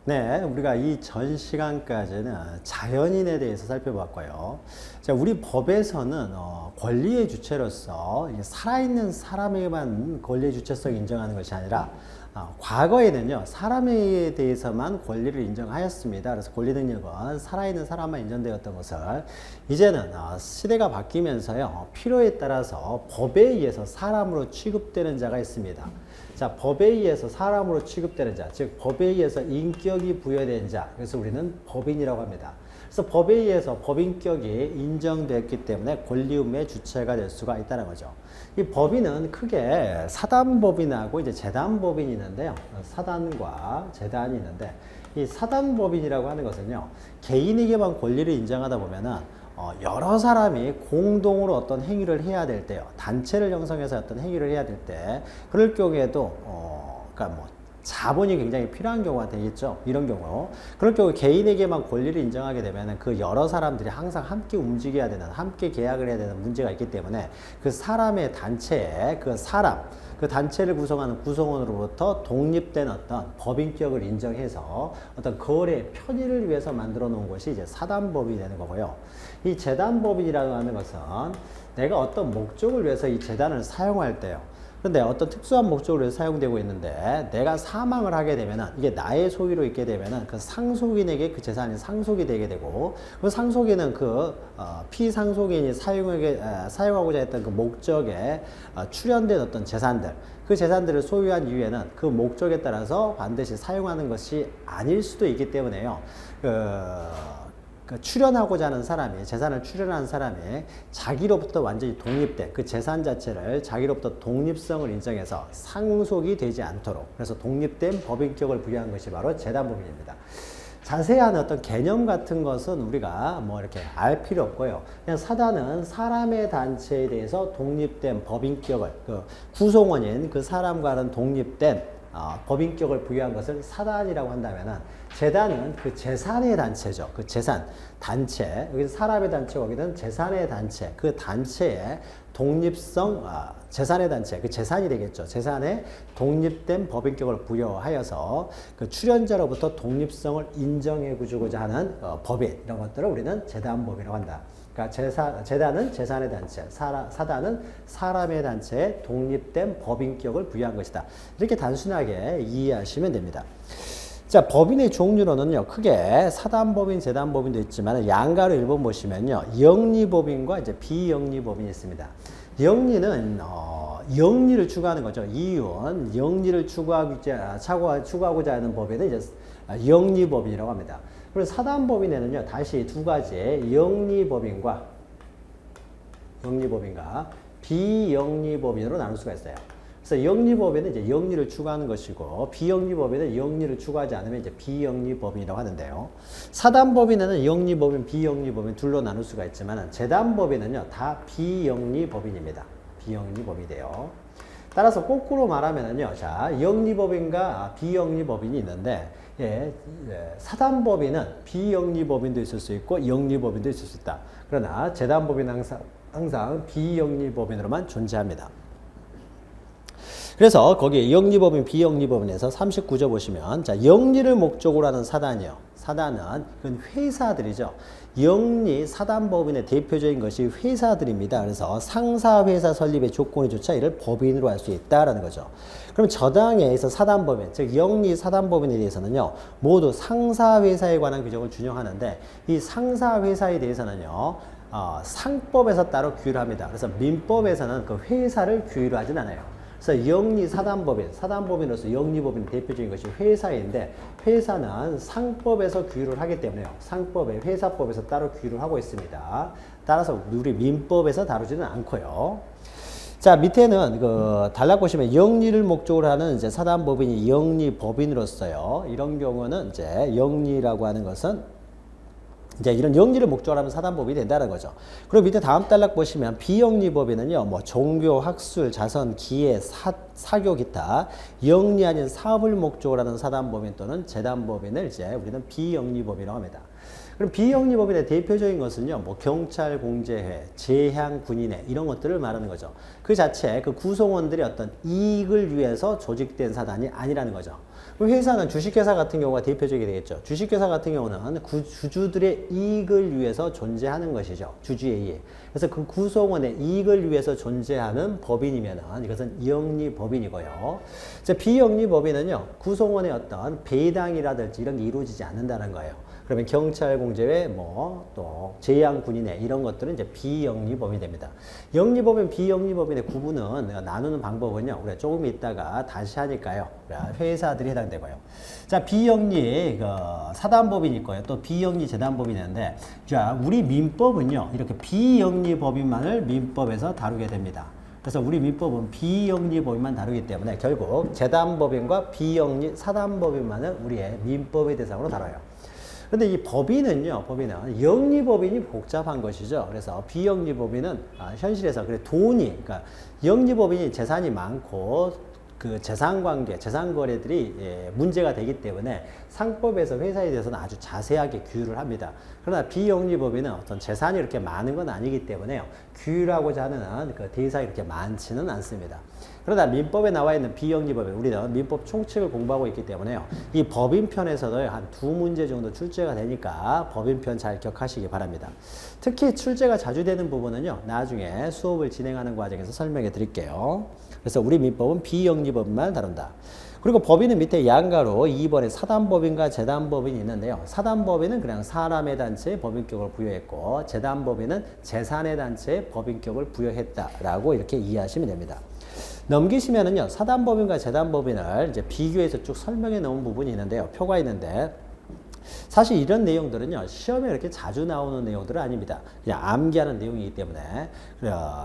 네, 우리가 이 전 시간까지는 자연인에 대해서 살펴봤고요. 자, 우리 법에서는 권리의 주체로서 살아있는 사람에게만 권리의 주체성을 인정하는 것이 아니라 과거에는요, 사람에 대해서만 권리를 인정하였습니다. 그래서 권리 능력은 살아있는 사람만 인정되었던 것을 이제는 시대가 바뀌면서요, 필요에 따라서 법에 의해서 사람으로 취급되는 자가 있습니다. 자, 법에 의해서 사람으로 취급되는 자, 즉 법에 의해서 인격이 부여된 자, 그래서 우리는 법인이라고 합니다. 그래서 법에 의해서 법인격이 인정됐기 때문에 권리의무의 주체가 될 수가 있다는 거죠. 이 법인은 크게 사단법인하고 이제 재단법인이 있는데요. 사단과 재단이 있는데, 이 사단법인이라고 하는 것은요, 개인에게만 권리를 인정하다 보면은 여러 사람이 공동으로 어떤 행위를 해야 될 때요, 단체를 형성해서 어떤 행위를 해야 될 때, 그럴 경우에도 그러니까 뭐 자본이 굉장히 필요한 경우가 되겠죠. 이런 경우, 그럴 경우 개인에게만 권리를 인정하게 되면 그 여러 사람들이 항상 함께 움직여야 되는, 함께 계약을 해야 되는 문제가 있기 때문에 그 사람의 단체에 그 단체를 구성하는 구성원으로부터 독립된 어떤 법인격을 인정해서 어떤 거래 편의를 위해서 만들어 놓은 것이 이제 사단법이 되는 거고요. 이 재단법인이라고 하는 것은 내가 어떤 목적을 위해서 이 재단을 사용할 때요, 그런데 어떤 특수한 목적으로 해서 사용되고 있는데 내가 사망을 하게 되면은 이게 나의 소유로 있게 되면은 그 상속인에게 그 재산이 상속이 되게 되고, 그 상속인은 그 피상속인이 사용하고자 했던 그 목적에 출연된 어떤 재산들, 그 재산들을 소유한 이후에는 그 목적에 따라서 반드시 사용하는 것이 아닐 수도 있기 때문에요. 출연하고자 하는 사람이, 재산을 출연하는 사람이 자기로부터 완전히 독립된 그 재산 자체를 자기로부터 독립성을 인정해서 상속이 되지 않도록, 그래서 독립된 법인격을 부여한 것이 바로 재단법인입니다. 자세한 어떤 개념 같은 것은 우리가 뭐 이렇게 알 필요 없고요. 그냥 사단은 사람의 단체에 대해서 독립된 법인격을, 그 구성원인 그 사람과는 독립된 법인격을 부여한 것을 사단이라고 한다면은, 재단은 그 재산의 단체죠. 그 재산, 단체, 여기서 사람의 단체, 거기는 재산의 단체, 그 단체의 독립성, 재산의 단체, 그 재산이 되겠죠. 재산에 독립된 법인격을 부여하여서 그 출연자로부터 독립성을 인정해 주고자 하는 법인, 이런 것들을 우리는 재단법이라고 한다. 그러니까 재단은 재산의 단체, 사단은 사람의 단체에 독립된 법인격을 부여한 것이다. 이렇게 단순하게 이해하시면 됩니다. 자, 법인의 종류로는요, 크게 사단법인, 재단법인도 있지만 양가로 1번 보시면요, 영리법인과 이제 비영리법인이 있습니다. 영리는 영리를 추구하는 거죠. 이윤, 영리를 추구하고자 하는 법에는 이제 영리법인이라고 합니다. 그리고 사단법인에는요, 다시 두 가지의 영리법인과 비영리법인으로 나눌 수가 있어요. 그래서 영리법인은 이제 영리를 추구하는 것이고, 비영리법인은 영리를 추구하지 않으면 이제 비영리법인이라고 하는데요. 사단법인에는 영리법인, 비영리법인 둘로 나눌 수가 있지만, 재단법인은요, 다 비영리법인입니다. 비영리법이 돼요. 따라서 거꾸로 말하면은요, 자, 영리법인과 비영리법인이 있는데, 사단법인은 비영리법인도 있을 수 있고, 영리법인도 있을 수 있다. 그러나 재단법인은 항상 비영리법인으로만 존재합니다. 그래서 거기 영리법인, 비영리법인에서 39조 보시면, 자, 영리를 목적으로 하는 사단이요. 사단은 그건 회사들이죠. 영리 사단법인의 대표적인 것이 회사들입니다. 그래서 상사회사 설립의 조건이조차 이를 법인으로 할 수 있다라는 거죠. 그럼 저당에서 사단법인, 즉 영리 사단법인에 대해서는요, 모두 상사회사에 관한 규정을 준용하는데, 이 상사회사에 대해서는요, 상법에서 따로 규율을 합니다. 그래서 민법에서는 그 회사를 규율을 하진 않아요. 그래서 영리 사단법인으로서 영리법인의 대표적인 것이 회사인데, 회사는 상법에서 규율을 하기 때문에요. 상법에, 회사법에서 따로 규율을 하고 있습니다. 따라서 우리 민법에서 다루지는 않고요. 자, 밑에는 단락 보시면 영리를 목적으로 하는 이제 사단법인이 영리법인으로서요. 이런 경우는 이제 영리라고 하는 것은 이제 이런 영리를 목적으로 하면 사단법이 된다는 거죠. 그리고 밑에 다음 단락 보시면 비영리법인은요, 뭐 종교, 학술, 자선, 기회, 사교, 기타 영리 아닌 사업을 목적으로 하는 사단법인 또는 재단법인을 이제 우리는 비영리법이라고 합니다. 그럼 비영리법인의 대표적인 것은요, 뭐 경찰, 공제회, 재향, 군인회 이런 것들을 말하는 거죠. 그 자체 그 구성원들의 어떤 이익을 위해서 조직된 사단이 아니라는 거죠. 회사는 주식회사 같은 경우가 대표적이 되겠죠. 주식회사 같은 경우는 주주들의 이익을 위해서 존재하는 것이죠. 주주에 의해. 그래서 그 구성원의 이익을 위해서 존재하는 법인이면은 이것은 영리법인이고요. 비영리법인은요, 구성원의 어떤 배당이라든지 이런 게 이루어지지 않는다는 거예요. 그러면 경찰, 공제회, 또 재향군인회 이런 것들은 이제 비영리법인이 됩니다. 영리법인, 비영리법인의 구분은 나누는 방법은요, 우리가 조금 있다가 다시 하니까요. 회사들이 해당되고요. 자, 비영리 사단법인이 있고요. 또 비영리 재단법인이 있는데, 자, 우리 민법은요, 이렇게 비영리법인만을 민법에서 다루게 됩니다. 그래서 우리 민법은 비영리법인만 다루기 때문에 결국 재단법인과 비영리 사단법인만을 우리의 민법의 대상으로 다뤄요. 근데 이 법인은 영리법인이 복잡한 것이죠. 그래서 비영리법인은 현실에서 돈이, 그러니까 영리법인이 재산이 많고 그 재산관계, 재산거래들이 문제가 되기 때문에 상법에서 회사에 대해서는 아주 자세하게 규율을 합니다. 그러나 비영리법인은 어떤 재산이 이렇게 많은 건 아니기 때문에 규율하고자 하는 그 대상이 이렇게 많지는 않습니다. 그러나 민법에 나와 있는 비영리법인, 우리는 민법 총칙을 공부하고 있기 때문에요. 이 법인편에서도 한 2문제 정도 출제가 되니까 법인편 잘 기억하시기 바랍니다. 특히 출제가 자주 되는 부분은요, 나중에 수업을 진행하는 과정에서 설명해 드릴게요. 그래서 우리 민법은 비영리법인만 다룬다. 그리고 법인은 밑에 양가로 2번에 사단법인과 재단법인이 있는데요. 사단법인은 그냥 사람의 단체에 법인격을 부여했고, 재단법인은 재산의 단체에 법인격을 부여했다라고 이렇게 이해하시면 됩니다. 넘기시면은요, 사단법인과 재단법인을 이제 비교해서 쭉 설명해 놓은 부분이 있는데요. 표가 있는데, 사실 이런 내용들은요, 시험에 그렇게 자주 나오는 내용들은 아닙니다. 그냥 암기하는 내용이기 때문에.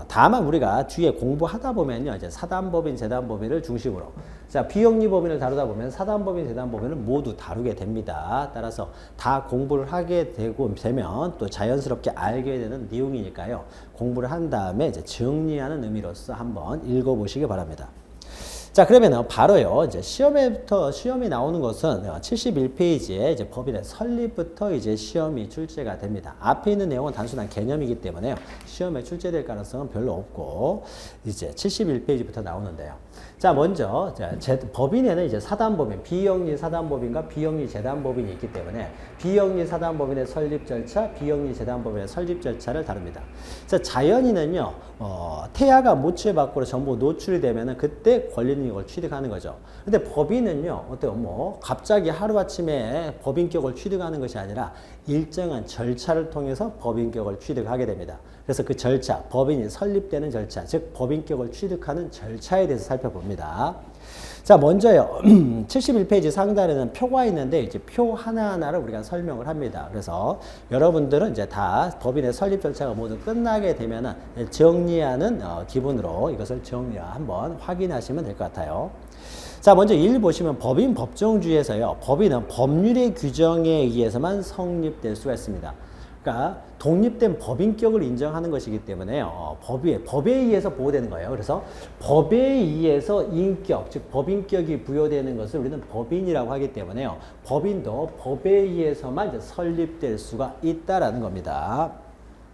다만 우리가 뒤에 공부하다 보면요, 이제 사단법인, 재단법인을 중심으로. 자, 비영리법인을 다루다 보면 사단법인, 재단법인을 모두 다루게 됩니다. 따라서 다 공부를 하게 되면 또 자연스럽게 알게 되는 내용이니까요. 공부를 한 다음에 이제 정리하는 의미로서 한번 읽어보시기 바랍니다. 자, 그러면은 바로요, 이제 시험이 나오는 것은 71페이지에 이제 법인의 설립부터 이제 시험이 출제가 됩니다. 앞에 있는 내용은 단순한 개념이기 때문에요. 시험에 출제될 가능성은 별로 없고, 이제 71페이지부터 나오는데요. 자, 먼저, 법인에는 이제 사단법인, 비영리 사단법인과 비영리 재단법인이 있기 때문에 비영리 사단법인의 설립 절차, 비영리 재단법인의 설립 절차를 다룹니다. 자, 자연인은요, 태아가 모체 밖으로 전부 노출이 되면은 그때 권리는 이걸 취득하는 거죠. 근데 법인은요, 갑자기 하루아침에 법인격을 취득하는 것이 아니라 일정한 절차를 통해서 법인격을 취득하게 됩니다. 그래서 그 절차, 법인이 설립되는 절차, 즉 법인격을 취득하는 절차에 대해서 살펴봅니다. 자, 먼저요, 71페이지 상단에는 표가 있는데 이제 표 하나하나를 우리가 설명을 합니다. 그래서 여러분들은 이제 다 법인의 설립 절차가 모두 끝나게 되면은 정리하는 기분으로 이것을 한번 확인하시면 될 것 같아요. 자, 먼저 1 보시면 법인 법정주의에서요, 법인은 법률의 규정에 의해서만 성립될 수가 있습니다. 그러니까 독립된 법인격을 인정하는 것이기 때문에요. 법에 의해서 보호되는 거예요. 그래서 법에 의해서 인격, 즉 법인격이 부여되는 것을 우리는 법인이라고 하기 때문에요. 법인도 법에 의해서만 이제 설립될 수가 있다라는 겁니다.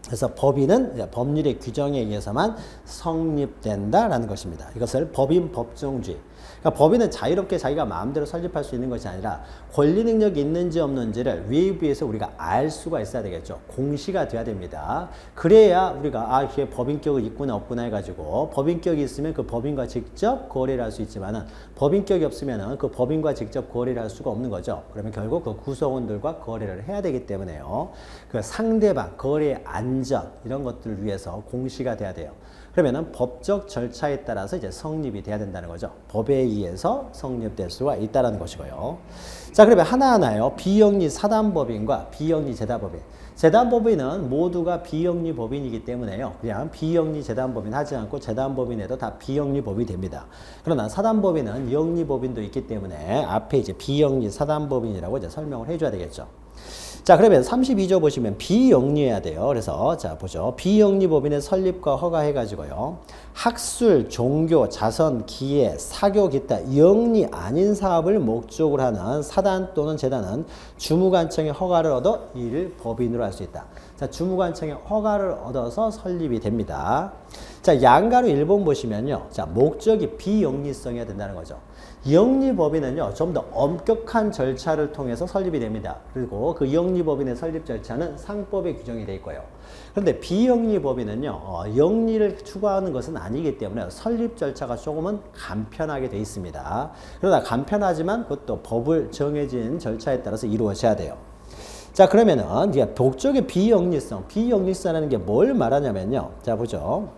그래서 법인은 법률의 규정에 의해서만 성립된다라는 것입니다. 이것을 법인 법정주의. 그러니까 법인은 자유롭게 자기가 마음대로 설립할 수 있는 것이 아니라 권리 능력이 있는지 없는지를 외부에서 우리가 알 수가 있어야 되겠죠. 공시가 돼야 됩니다. 그래야 우리가 이게 법인격이 있구나 없구나 해가지고 법인격이 있으면 그 법인과 직접 거래를 할 수 있지만은 법인격이 없으면은 그 법인과 직접 거래를 할 수가 없는 거죠. 그러면 결국 그 구성원들과 거래를 해야 되기 때문에요. 그 상대방 거래의 안전 이런 것들을 위해서 공시가 돼야 돼요. 그러면은 법적 절차에 따라서 이제 성립이 돼야 된다는 거죠. 법에 의해서 성립될 수가 있다는 것이고요. 자, 그러면 하나하나요. 비영리 사단법인과 비영리 재단법인. 재단법인은 모두가 비영리 법인이기 때문에요. 그냥 비영리 재단법인 하지 않고 재단법인에도 다 비영리 법이 됩니다. 그러나 사단법인은 영리 법인도 있기 때문에 앞에 이제 비영리 사단법인이라고 이제 설명을 해줘야 되겠죠. 자, 그러면 32조 보시면 비영리해야 돼요. 그래서 자, 보죠. 비영리법인의 설립과 허가해가지고요. 학술, 종교, 자선, 기회, 사교, 기타 영리 아닌 사업을 목적으로 하는 사단 또는 재단은 주무관청의 허가를 얻어 이를 법인으로 할 수 있다. 자, 주무관청의 허가를 얻어서 설립이 됩니다. 자, 양가로 1번 보시면요. 자, 목적이 비영리성이어야 된다는 거죠. 영리법인은요, 좀 더 엄격한 절차를 통해서 설립이 됩니다. 그리고 그 영리법인의 설립 절차는 상법에 규정이 되어 있고요. 그런데 비영리법인은요, 영리를 추구하는 것은 아니기 때문에 설립 절차가 조금은 간편하게 되어 있습니다. 그러나 간편하지만 그것도 법을 정해진 절차에 따라서 이루어져야 돼요. 자, 그러면은 이제 목적의 비영리성, 비영리성이라는 게 뭘 말하냐면요. 자, 보죠.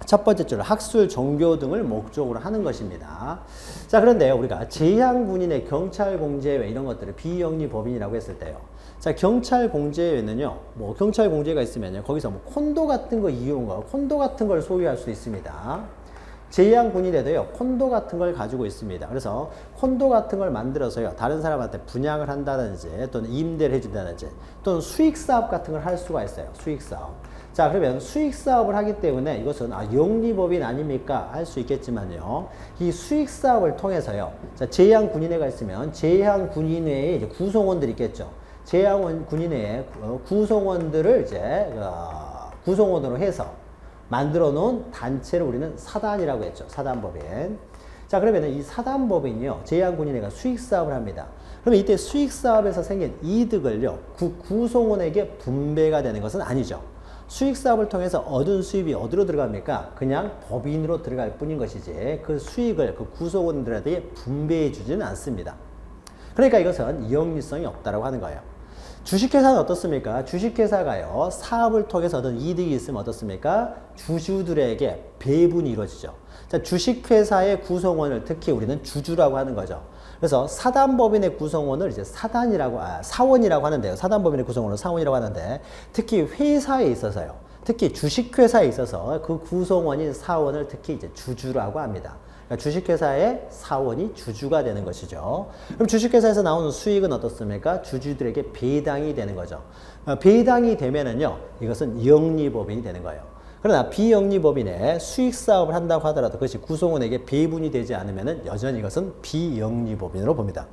첫 번째 줄 학술, 종교 등을 목적으로 하는 것입니다. 자, 그런데 우리가 재향군인의 경찰공제회 이런 것들을 비영리법인이라고 했을 때요. 자, 경찰공제회는요, 뭐 경찰공제가 있으면요, 거기서 뭐 콘도 같은 거 이용하고 콘도 같은 걸 소유할 수 있습니다. 제향군인에도요, 콘도 같은 걸 가지고 있습니다. 그래서 콘도 같은 걸 만들어서요, 다른 사람한테 분양을 한다든지 또는 임대를 해준다든지 또는 수익사업 같은 걸 할 수가 있어요. 수익사업. 자, 그러면 수익사업을 하기 때문에 이것은 제향군인 아닙니까? 할 수 있겠지만요. 이 수익사업을 통해서요. 자, 제향군인회가 있으면 제향군인회에 이제 구성원들이 있겠죠. 제향군인회의 구성원들을 이제 구성원으로 해서 만들어 놓은 단체를 우리는 사단이라고 했죠. 사단법인. 자, 그러면 이 사단법인이요, 제향군인회가 수익사업을 합니다. 그러면 이때 수익사업에서 생긴 이득을요, 구성원에게 분배가 되는 것은 아니죠. 수익사업을 통해서 얻은 수입이 어디로 들어갑니까? 그냥 법인으로 들어갈 뿐인 것이지 그 수익을 그 구성원들에게 분배해 주지는 않습니다. 그러니까 이것은 영리성이 없다라고 하는 거예요. 주식회사는 어떻습니까? 주식회사가요, 사업을 통해서 얻은 이득이 있으면 어떻습니까? 주주들에게 배분이 이루어지죠. 자, 주식회사의 구성원을 특히 우리는 주주라고 하는 거죠. 그래서 사단법인의 구성원을 이제 사원이라고 하는데요. 사단법인의 구성원을 사원이라고 하는데, 특히 회사에 있어서요. 특히 주식회사에 있어서 그 구성원인 사원을 특히 이제 주주라고 합니다. 그러니까 주식회사의 사원이 주주가 되는 것이죠. 그럼 주식회사에서 나오는 수익은 어떻습니까? 주주들에게 배당이 되는 거죠. 배당이 되면은요, 이것은 영리법인이 되는 거예요. 그러나 비영리법인의 수익사업을 한다고 하더라도 그것이 구성원에게 배분이 되지 않으면은 여전히 이것은 비영리법인으로 봅니다.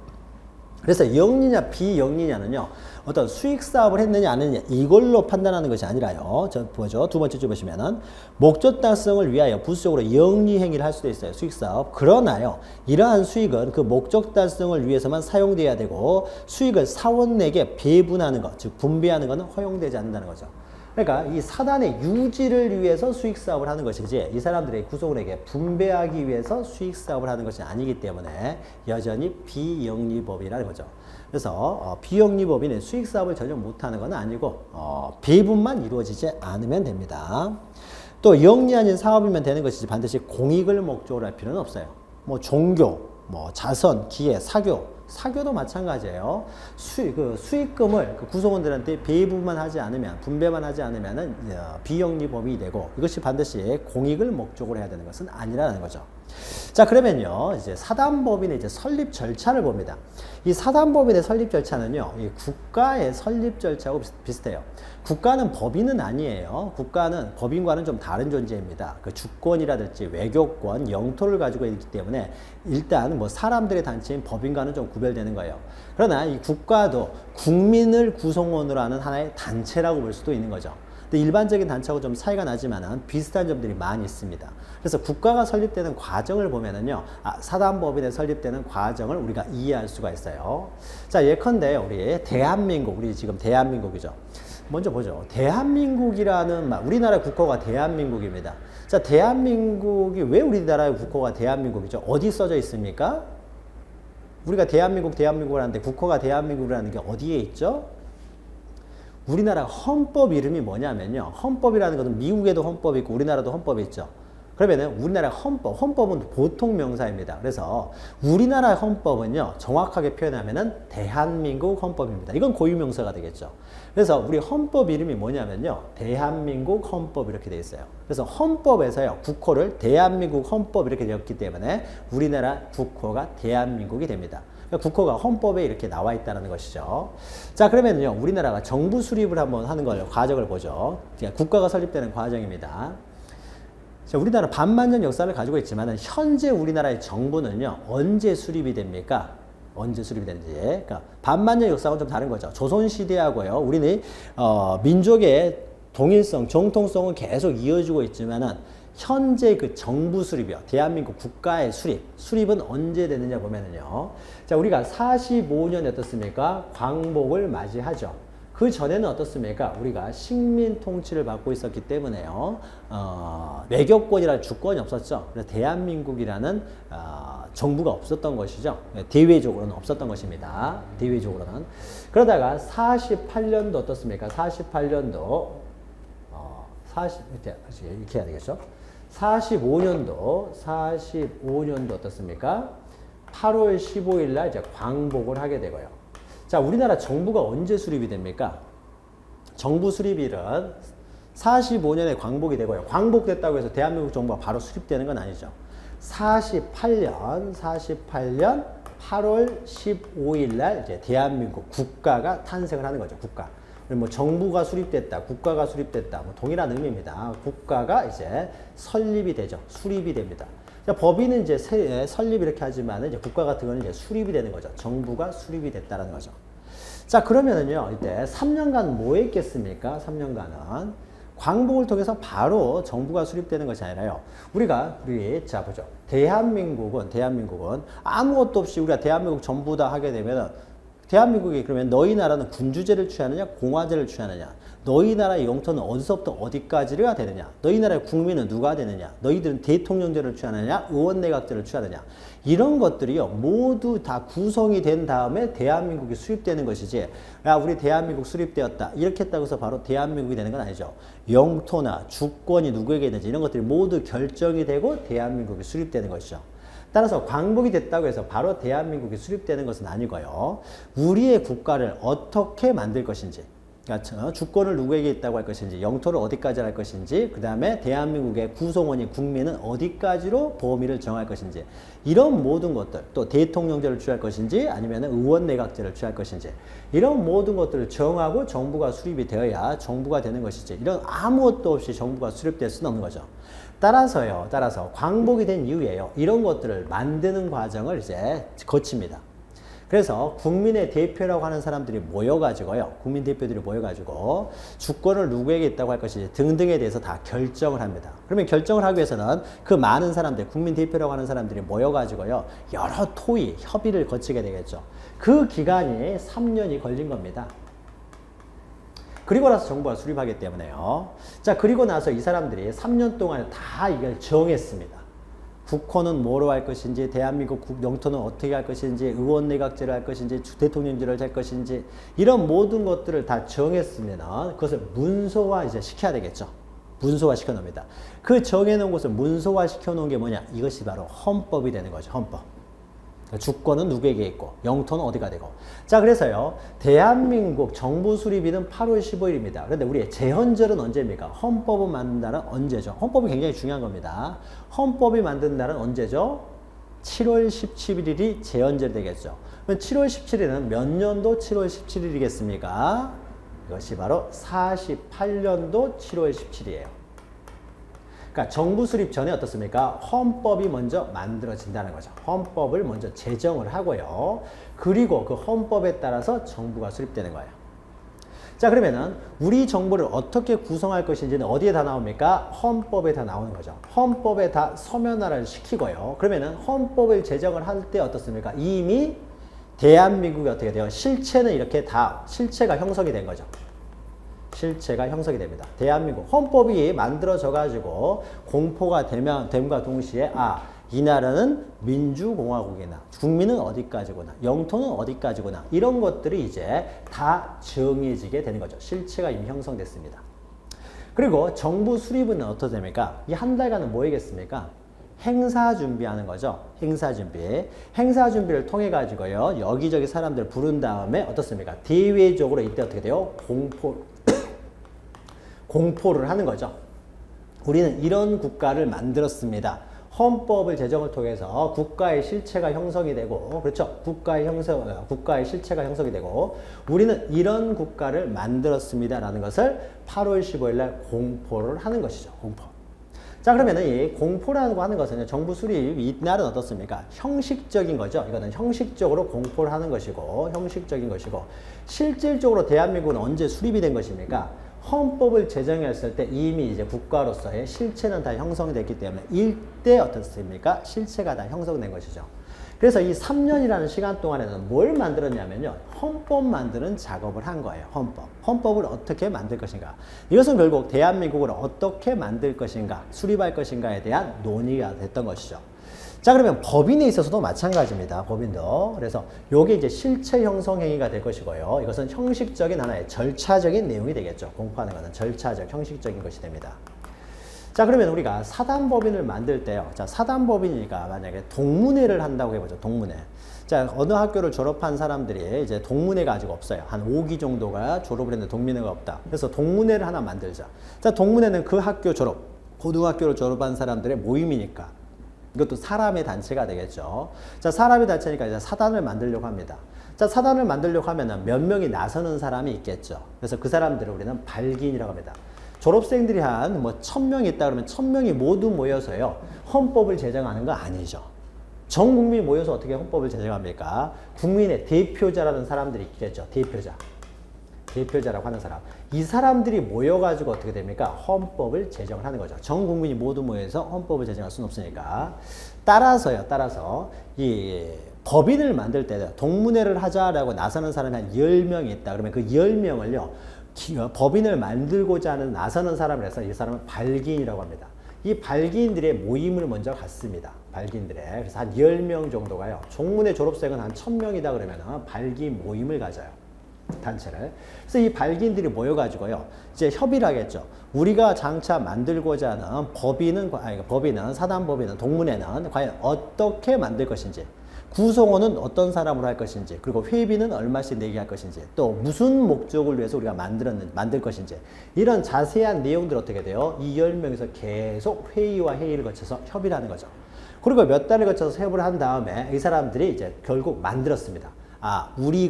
그래서 영리냐 비영리냐는요, 어떤 수익사업을 했느냐 안 했느냐 이걸로 판단하는 것이 아니라요. 저 보죠. 두 번째 줄 보시면은 목적 달성을 위하여 부수적으로 영리 행위를 할 수도 있어요. 수익사업. 그러나요, 이러한 수익은 그 목적 달성을 위해서만 사용돼야 되고 수익을 사원에게 배분하는 것, 즉 분배하는 것은 허용되지 않는다는 거죠. 그러니까 이 사단의 유지를 위해서 수익사업을 하는 것이지 이 사람들의 구성원에게 분배하기 위해서 수익사업을 하는 것이 아니기 때문에 여전히 비영리법이라는 거죠. 그래서 비영리법인은 수익사업을 전혀 못하는 건 아니고 배분만 이루어지지 않으면 됩니다. 또 영리 아닌 사업이면 되는 것이지 반드시 공익을 목적으로 할 필요는 없어요. 뭐 종교, 뭐 자선, 기회, 사교도 마찬가지예요. 수익금을 그 구성원들한테 배분만 하지 않으면, 분배만 하지 않으면은 비영리법인이 되고 이것이 반드시 공익을 목적으로 해야 되는 것은 아니라는 거죠. 자, 그러면요, 이제 사단법인의 이제 설립 절차를 봅니다. 이 사단법인의 설립 절차는요, 이 국가의 설립 절차하고 비슷해요. 국가는 법인은 아니에요. 국가는 법인과는 좀 다른 존재입니다. 그 주권이라든지 외교권, 영토를 가지고 있기 때문에 일단 뭐 사람들의 단체인 법인과는 좀 구별되는 거예요. 그러나 이 국가도 국민을 구성원으로 하는 하나의 단체라고 볼 수도 있는 거죠. 근데 일반적인 단체하고 좀 차이가 나지만 비슷한 점들이 많이 있습니다. 그래서 국가가 설립되는 과정을 보면은요, 사단법인에 설립되는 과정을 우리가 이해할 수가 있어요. 자, 예컨대 우리 지금 대한민국이죠. 먼저 보죠. 대한민국이라는 우리나라 국호가 대한민국입니다. 자, 대한민국이 왜 우리나라의 국호가 대한민국이죠? 어디 써져 있습니까? 우리가 대한민국을 하는데 국호가 대한민국이라는 게 어디에 있죠? 우리나라 헌법 이름이 뭐냐면요. 헌법이라는 것은 미국에도 헌법이 있고 우리나라도 헌법이 있죠. 그러면은 우리나라 헌법은 보통 명사입니다. 그래서 우리나라 헌법은요, 정확하게 표현하면은 대한민국 헌법입니다. 이건 고유명사가 되겠죠. 그래서 우리 헌법 이름이 뭐냐면요, 대한민국 헌법 이렇게 되어 있어요. 그래서 헌법에서요, 국호를 대한민국 헌법 이렇게 되었기 때문에 우리나라 국호가 대한민국이 됩니다. 국호가 헌법에 이렇게 나와 있다는 것이죠. 자, 그러면요, 우리나라가 정부 수립을 한번 하는 과정을 보죠. 국가가 설립되는 과정입니다. 자, 우리나라 반만년 역사를 가지고 있지만 현재 우리나라의 정부는요, 언제 수립이 됩니까? 언제 수립이 되는지. 그러니까 반만년 역사하고는 좀 다른 거죠. 조선시대하고요, 우리는 민족의 동일성, 정통성은 계속 이어지고 있지만은 현재 그 정부 수립이요. 대한민국 국가의 수립은 언제 되느냐 보면은요. 자, 우리가 45년에 어떻습니까? 광복을 맞이하죠. 그 전에는 어떻습니까? 우리가 식민 통치를 받고 있었기 때문에요. 외교권이라는 주권이 없었죠. 그래서 대한민국이라는 정부가 없었던 것이죠. 대외적으로는 없었던 것입니다. 대외적으로는. 그러다가 48년도 어떻습니까? 48년도 이렇게 해야 되겠죠? 45년도 어떻습니까? 8월 15일 날 이제 광복을 하게 되고요. 자, 우리나라 정부가 언제 수립이 됩니까? 정부 수립일은 45년에 광복이 되고요. 광복됐다고 해서 대한민국 정부가 바로 수립되는 건 아니죠. 48년 8월 15일 날 이제 대한민국 국가가 탄생을 하는 거죠. 국가. 뭐 정부가 수립됐다, 국가가 수립됐다, 뭐 동일한 의미입니다. 국가가 이제 설립이 되죠. 수립이 됩니다. 자, 법인은 이제 설립 이렇게 하지만 이제 국가 같은 거는 이제 수립이 되는 거죠. 정부가 수립이 됐다라는 거죠. 자, 그러면은요, 이때 3년간 뭐 했겠습니까? 3년간은 광복을 통해서 바로 정부가 수립되는 것이 아니라요. 자, 보죠. 대한민국은 아무것도 없이 우리가 대한민국 전부 다 하게 되면은 대한민국이 그러면 너희 나라는 군주제를 취하느냐, 공화제를 취하느냐, 너희 나라의 영토는 어디서부터 어디까지가 되느냐, 너희 나라의 국민은 누가 되느냐, 너희들은 대통령제를 취하느냐, 의원내각제를 취하느냐, 이런 것들이요 모두 다 구성이 된 다음에 대한민국이 수립되는 것이지, 야, 우리 대한민국 수립되었다 이렇게 했다고 해서 바로 대한민국이 되는 건 아니죠. 영토나 주권이 누구에게 있는지 이런 것들이 모두 결정이 되고 대한민국이 수립되는 것이죠. 따라서 광복이 됐다고 해서 바로 대한민국이 수립되는 것은 아니고요. 우리의 국가를 어떻게 만들 것인지, 그러니까 주권을 누구에게 있다고 할 것인지, 영토를 어디까지 할 것인지, 그 다음에 대한민국의 구성원인 국민은 어디까지로 범위를 정할 것인지, 이런 모든 것들, 또 대통령제를 취할 것인지 아니면 의원내각제를 취할 것인지, 이런 모든 것들을 정하고 정부가 수립이 되어야 정부가 되는 것이지, 이런 아무것도 없이 정부가 수립될 수는 없는 거죠. 따라서 광복이 된 이후에요, 이런 것들을 만드는 과정을 이제 거칩니다. 그래서 국민의 대표라고 하는 사람들이 모여가지고요, 국민 대표들이 모여가지고 주권을 누구에게 있다고 할 것인지 등등에 대해서 다 결정을 합니다. 그러면 결정을 하기 위해서는 그 많은 사람들, 국민 대표라고 하는 사람들이 모여가지고요, 여러 토의, 협의를 거치게 되겠죠. 그 기간이 3년이 걸린 겁니다. 그리고 나서 정부가 수립하기 때문에요. 자, 그리고 나서 이 사람들이 3년 동안에 다 이걸 정했습니다. 국호는 뭐로 할 것인지, 대한민국 영토는 어떻게 할 것인지, 의원내각제를 할 것인지, 대통령제를 할 것인지, 이런 모든 것들을 다 정했으면 그것을 문서화 이제 시켜야 되겠죠. 문서화 시켜 놓습니다. 그 정해놓은 것을 문서화 시켜 놓은 게 뭐냐? 이것이 바로 헌법이 되는 거죠. 헌법. 주권은 누구에게 있고 영토는 어디가 되고. 자, 그래서요, 대한민국 정부 수립일은 8월 15일입니다. 그런데 우리의 제헌절은 언제입니까? 헌법을 만든 날은 언제죠? 헌법이 굉장히 중요한 겁니다. 헌법이 만든 날은 언제죠? 7월 17일이 제헌절이 되겠죠. 그럼 7월 17일은 몇 년도 7월 17일이겠습니까? 이것이 바로 48년도 7월 17일이에요. 그러니까 정부 수립 전에 어떻습니까? 헌법이 먼저 만들어진다는 거죠. 헌법을 먼저 제정을 하고요. 그리고 그 헌법에 따라서 정부가 수립되는 거예요. 자, 그러면은 우리 정부를 어떻게 구성할 것인지는 어디에 다 나옵니까? 헌법에 다 나오는 거죠. 헌법에 다 서면화를 시키고요. 그러면은 헌법을 제정을 할 때 어떻습니까? 이미 대한민국이 어떻게 돼요? 실체는 이렇게 다 실체가 형성이 된 거죠. 실체가 형성이 됩니다. 대한민국 헌법이 만들어져 가지고 공포가 됨과 동시에 이 나라는 민주공화국이나 국민은 어디까지구나, 영토는 어디까지구나, 이런 것들이 이제 다 정해지게 되는 거죠. 실체가 이미 형성됐습니다. 그리고 정부 수립은 어떻게 됩니까? 이 한 달간은 뭐이겠습니까? 행사 준비하는 거죠. 행사 준비. 행사 준비를 통해 가지고요, 여기저기 사람들 부른 다음에 어떻습니까? 대외적으로 이때 어떻게 돼요? 공포를 하는 거죠. 우리는 이런 국가를 만들었습니다. 헌법을 제정을 통해서 국가의 실체가 형성이 되고, 그렇죠? 국가의 실체가 형성이 되고, 우리는 이런 국가를 만들었습니다라는 것을 8월 15일 날 공포를 하는 것이죠. 공포. 자, 그러면은 이 공포라고 하는 것은 정부 수립 이날은 어떻습니까? 형식적인 거죠. 이거는 형식적으로 공포를 하는 것이고, 실질적으로 대한민국은 언제 수립이 된 것입니까? 헌법을 제정했을 때 이미 이제 국가로서의 실체는 다 형성이 됐기 때문에 일대 어떻습니까? 실체가 다 형성된 것이죠. 그래서 이 3년이라는 시간 동안에는 뭘 만들었냐면요. 헌법 만드는 작업을 한 거예요. 헌법. 헌법을 어떻게 만들 것인가. 이것은 결국 대한민국을 어떻게 만들 것인가, 수립할 것인가에 대한 논의가 됐던 것이죠. 자, 그러면 법인에 있어서도 마찬가지입니다. 법인도. 그래서 요게 이제 실체 형성 행위가 될 것이고요. 이것은 형식적인 하나의 절차적인 내용이 되겠죠. 공포하는 것은 절차적, 형식적인 것이 됩니다. 자, 그러면 우리가 사단법인을 만들 때요. 자, 사단법인이니까 만약에 동문회를 한다고 해보죠. 동문회. 자, 어느 학교를 졸업한 사람들이 이제 동문회가 아직 없어요. 한 5기 정도가 졸업을 했는데 동문회가 없다. 그래서 동문회를 하나 만들자. 자, 동문회는 그 학교 졸업, 고등학교를 졸업한 사람들의 모임이니까 이것도 사람의 단체가 되겠죠. 자, 사람의 단체니까 이제 사단을 만들려고 합니다. 자, 사단을 만들려고 하면은 몇 명이 나서는 사람이 있겠죠. 그래서 그 사람들을 우리는 발기인이라고 합니다. 졸업생들이 한 뭐 1000명이 있다 그러면 1000명이 모두 모여서요. 헌법을 제정하는 거 아니죠. 전 국민이 모여서 어떻게 헌법을 제정합니까? 국민의 대표자라는 사람들이 있겠죠. 대표자. 대표자라고 하는 사람. 이 사람들이 모여가지고 어떻게 됩니까? 헌법을 제정을 하는 거죠. 전 국민이 모두 모여서 헌법을 제정할 수는 없으니까. 따라서 이 법인을 만들 때 동문회를 하자라고 나서는 사람이 한 10명이 있다. 그러면 그 10명을요. 법인을 만들고자 하는 나서는 사람을 해서 이 사람은 발기인이라고 합니다. 이 발기인들의 모임을 먼저 갖습니다. 발기인들의. 그래서 한 10명 정도가요. 종문회 졸업생은 한 1000명이다 그러면 발기 모임을 가져요. 단체를. 그래서 이 발기인들이 모여가지고요. 이제 협의를 하겠죠. 우리가 장차 만들고자 하는 법인은, 사단법인은, 동문회는 과연 어떻게 만들 것인지, 구성원은 어떤 사람으로 할 것인지, 그리고 회비는 얼마씩 내게 할 것인지, 또 무슨 목적을 위해서 우리가 만들 것인지, 이런 자세한 내용들 어떻게 돼요? 이 10명에서 계속 회의와 회의를 거쳐서 협의를 하는 거죠. 그리고 몇 달을 거쳐서 협의를 한 다음에 이 사람들이 이제 결국 만들었습니다.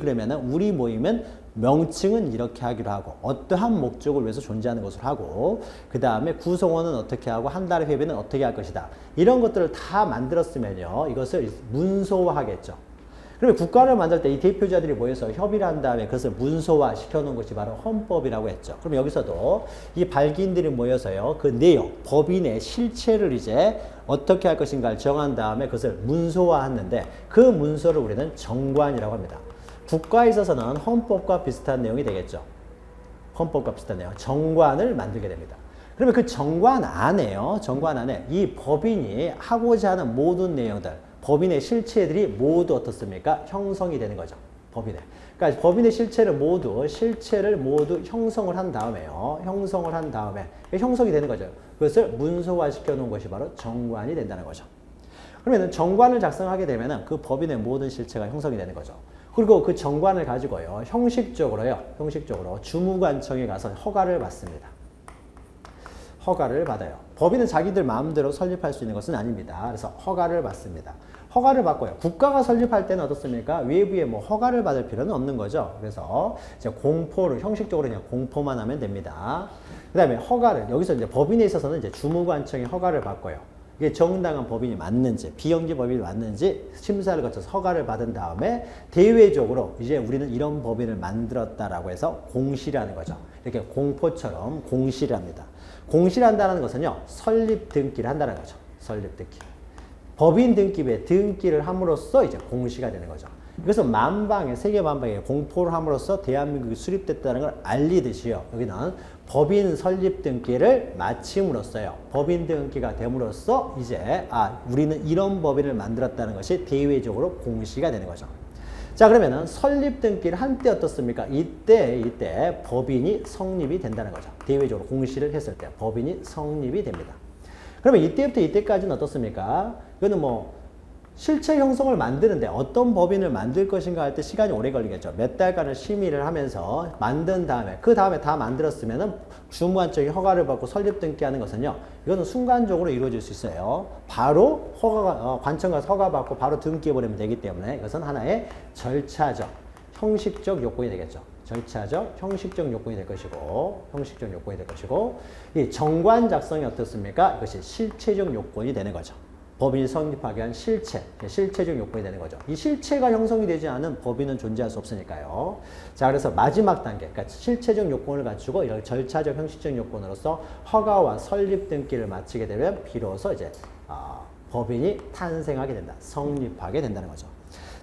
그러면은 우리 모임은 명칭은 이렇게 하기로 하고 어떠한 목적을 위해서 존재하는 것을 하고 그 다음에 구성원은 어떻게 하고 한 달의 회비는 어떻게 할 것이다. 이런 것들을 다 만들었으면요. 이것을 문서화하겠죠. 그러면 국가를 만들 때 이 대표자들이 모여서 협의를 한 다음에 그것을 문서화 시켜놓은 것이 바로 헌법이라고 했죠. 그럼 여기서도 이 발기인들이 모여서요. 그 내용, 법인의 실체를 이제 어떻게 할 것인가를 정한 다음에 그것을 문서화하는데 그 문서를 우리는 정관이라고 합니다. 국가에 있어서는 헌법과 비슷한 내용이 되겠죠. 헌법과 비슷한 내용. 정관을 만들게 됩니다. 그러면 그 정관 안에 이 법인이 하고자 하는 모든 내용들, 법인의 실체들이 모두 어떻습니까? 형성이 되는 거죠. 법인의. 그러니까 법인의 실체를 모두 형성을 한 다음에요. 형성이 되는 거죠. 그것을 문서화 시켜 놓은 것이 바로 정관이 된다는 거죠. 그러면 정관을 작성하게 되면은 그 법인의 모든 실체가 형성이 되는 거죠. 그리고 그 정관을 가지고요. 형식적으로 주무관청에 가서 허가를 받습니다. 허가를 받아요. 법인은 자기들 마음대로 설립할 수 있는 것은 아닙니다. 그래서 허가를 받습니다. 허가를 받고요. 국가가 설립할 때는 어떻습니까? 외부에 뭐 허가를 받을 필요는 없는 거죠. 그래서 이제 형식적으로 그냥 공포만 하면 됩니다. 그 다음에 여기서 이제 법인에 있어서는 이제 주무관청이 허가를 받고요. 이게 정당한 법인이 맞는지, 비영지 법인이 맞는지 심사를 거쳐서 허가를 받은 다음에 대외적으로 이제 우리는 이런 법인을 만들었다라고 해서 공시를 하는 거죠. 이렇게 공포처럼 공시를 합니다. 공시를 한다는 것은요, 설립 등기를 한다는 거죠. 설립 등기. 법인 등기부에 등기를 함으로써 이제 공시가 되는 거죠. 그래서 세계 만방에 공포를 함으로써 대한민국이 수립됐다는 걸 알리듯이요. 여기는 법인 설립 등기를 마침으로써요. 법인 등기가 됨으로써 이제 우리는 이런 법인을 만들었다는 것이 대외적으로 공시가 되는 거죠. 자, 그러면은 설립 등기를 한때 어떻습니까? 이때 법인이 성립이 된다는 거죠. 대외적으로 공시를 했을 때 법인이 성립이 됩니다. 그러면 이때부터 이때까지는 어떻습니까? 이거는 실체 형성을 만드는데 어떤 법인을 만들 것인가 할 때 시간이 오래 걸리겠죠. 몇 달간을 심의를 하면서 만든 다음에 그 다음에 다 만들었으면은 주무관청이 허가를 받고 설립 등기하는 것은요. 이거는 순간적으로 이루어질 수 있어요. 바로 관청 가서 허가 받고 바로 등기해버리면 되기 때문에 이것은 하나의 절차적, 형식적 요건이 되겠죠. 절차적, 형식적 요건이 될 것이고, 이 정관 작성이 어떻습니까? 이것이 실체적 요건이 되는 거죠. 법인이 성립하게 한 실체, 실체적 요건이 되는 거죠. 이 실체가 형성이 되지 않은 법인은 존재할 수 없으니까요. 자, 그래서 마지막 단계, 그러니까 실체적 요건을 갖추고 이런 절차적 형식적 요건으로서 허가와 설립 등기를 마치게 되면 비로소 이제 법인이 탄생하게 된다, 성립하게 된다는 거죠.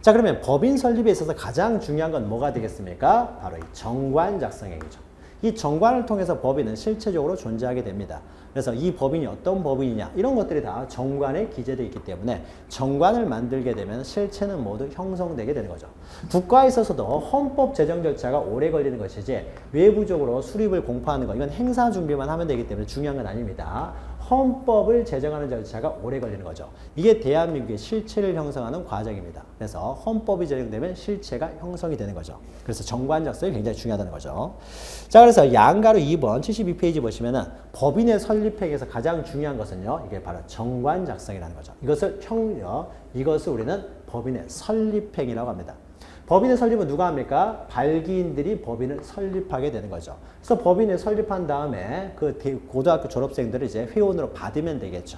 자, 그러면 법인 설립에 있어서 가장 중요한 건 뭐가 되겠습니까? 바로 이 정관 작성행위죠. 이 정관을 통해서 법인은 실체적으로 존재하게 됩니다. 그래서 이 법인이 어떤 법인이냐 이런 것들이 다 정관에 기재되어 있기 때문에 정관을 만들게 되면 실체는 모두 형성되게 되는 거죠. 국가에 있어서도 헌법 제정 절차가 오래 걸리는 것이지 외부적으로 수립을 공포하는 거 이건 행사 준비만 하면 되기 때문에 중요한 건 아닙니다. 헌법을 제정하는 절차가 오래 걸리는 거죠. 이게 대한민국의 실체를 형성하는 과정입니다. 그래서 헌법이 제정되면 실체가 형성이 되는 거죠. 그래서 정관 작성이 굉장히 중요하다는 거죠. 자, 그래서 양가로 2번 72페이지 보시면은 법인의 설립행위에서 가장 중요한 것은요. 이게 바로 정관 작성이라는 거죠. 이것을 우리는 법인의 설립행위라고 합니다. 법인의 설립은 누가 합니까? 발기인들이 법인을 설립하게 되는 거죠. 그래서 법인을 설립한 다음에 그 고등학교 졸업생들을 이제 회원으로 받으면 되겠죠.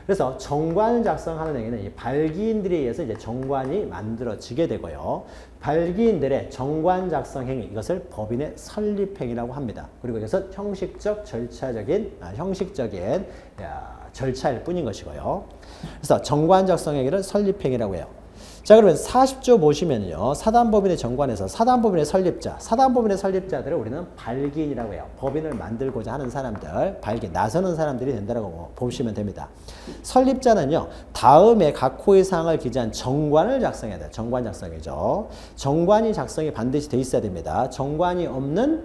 그래서 정관을 작성하는 행위는 이 발기인들에 의해서 이제 정관이 만들어지게 되고요. 발기인들의 정관 작성 행위, 이것을 법인의 설립 행위라고 합니다. 그리고 이것은 형식적인 절차일 뿐인 것이고요. 그래서 정관 작성 행위를 설립 행위라고 해요. 자, 그러면 40조 보시면요. 사단법인의 정관에서 사단법인의 설립자들을 우리는 발기인이라고 해요. 법인을 만들고자 하는 사람들, 나서는 사람들이 된다고 보시면 됩니다. 설립자는요. 다음에 각 호의 사항을 기재한 정관을 작성해야 돼요. 정관 작성이죠. 정관이 작성이 반드시 돼 있어야 됩니다. 정관이 없는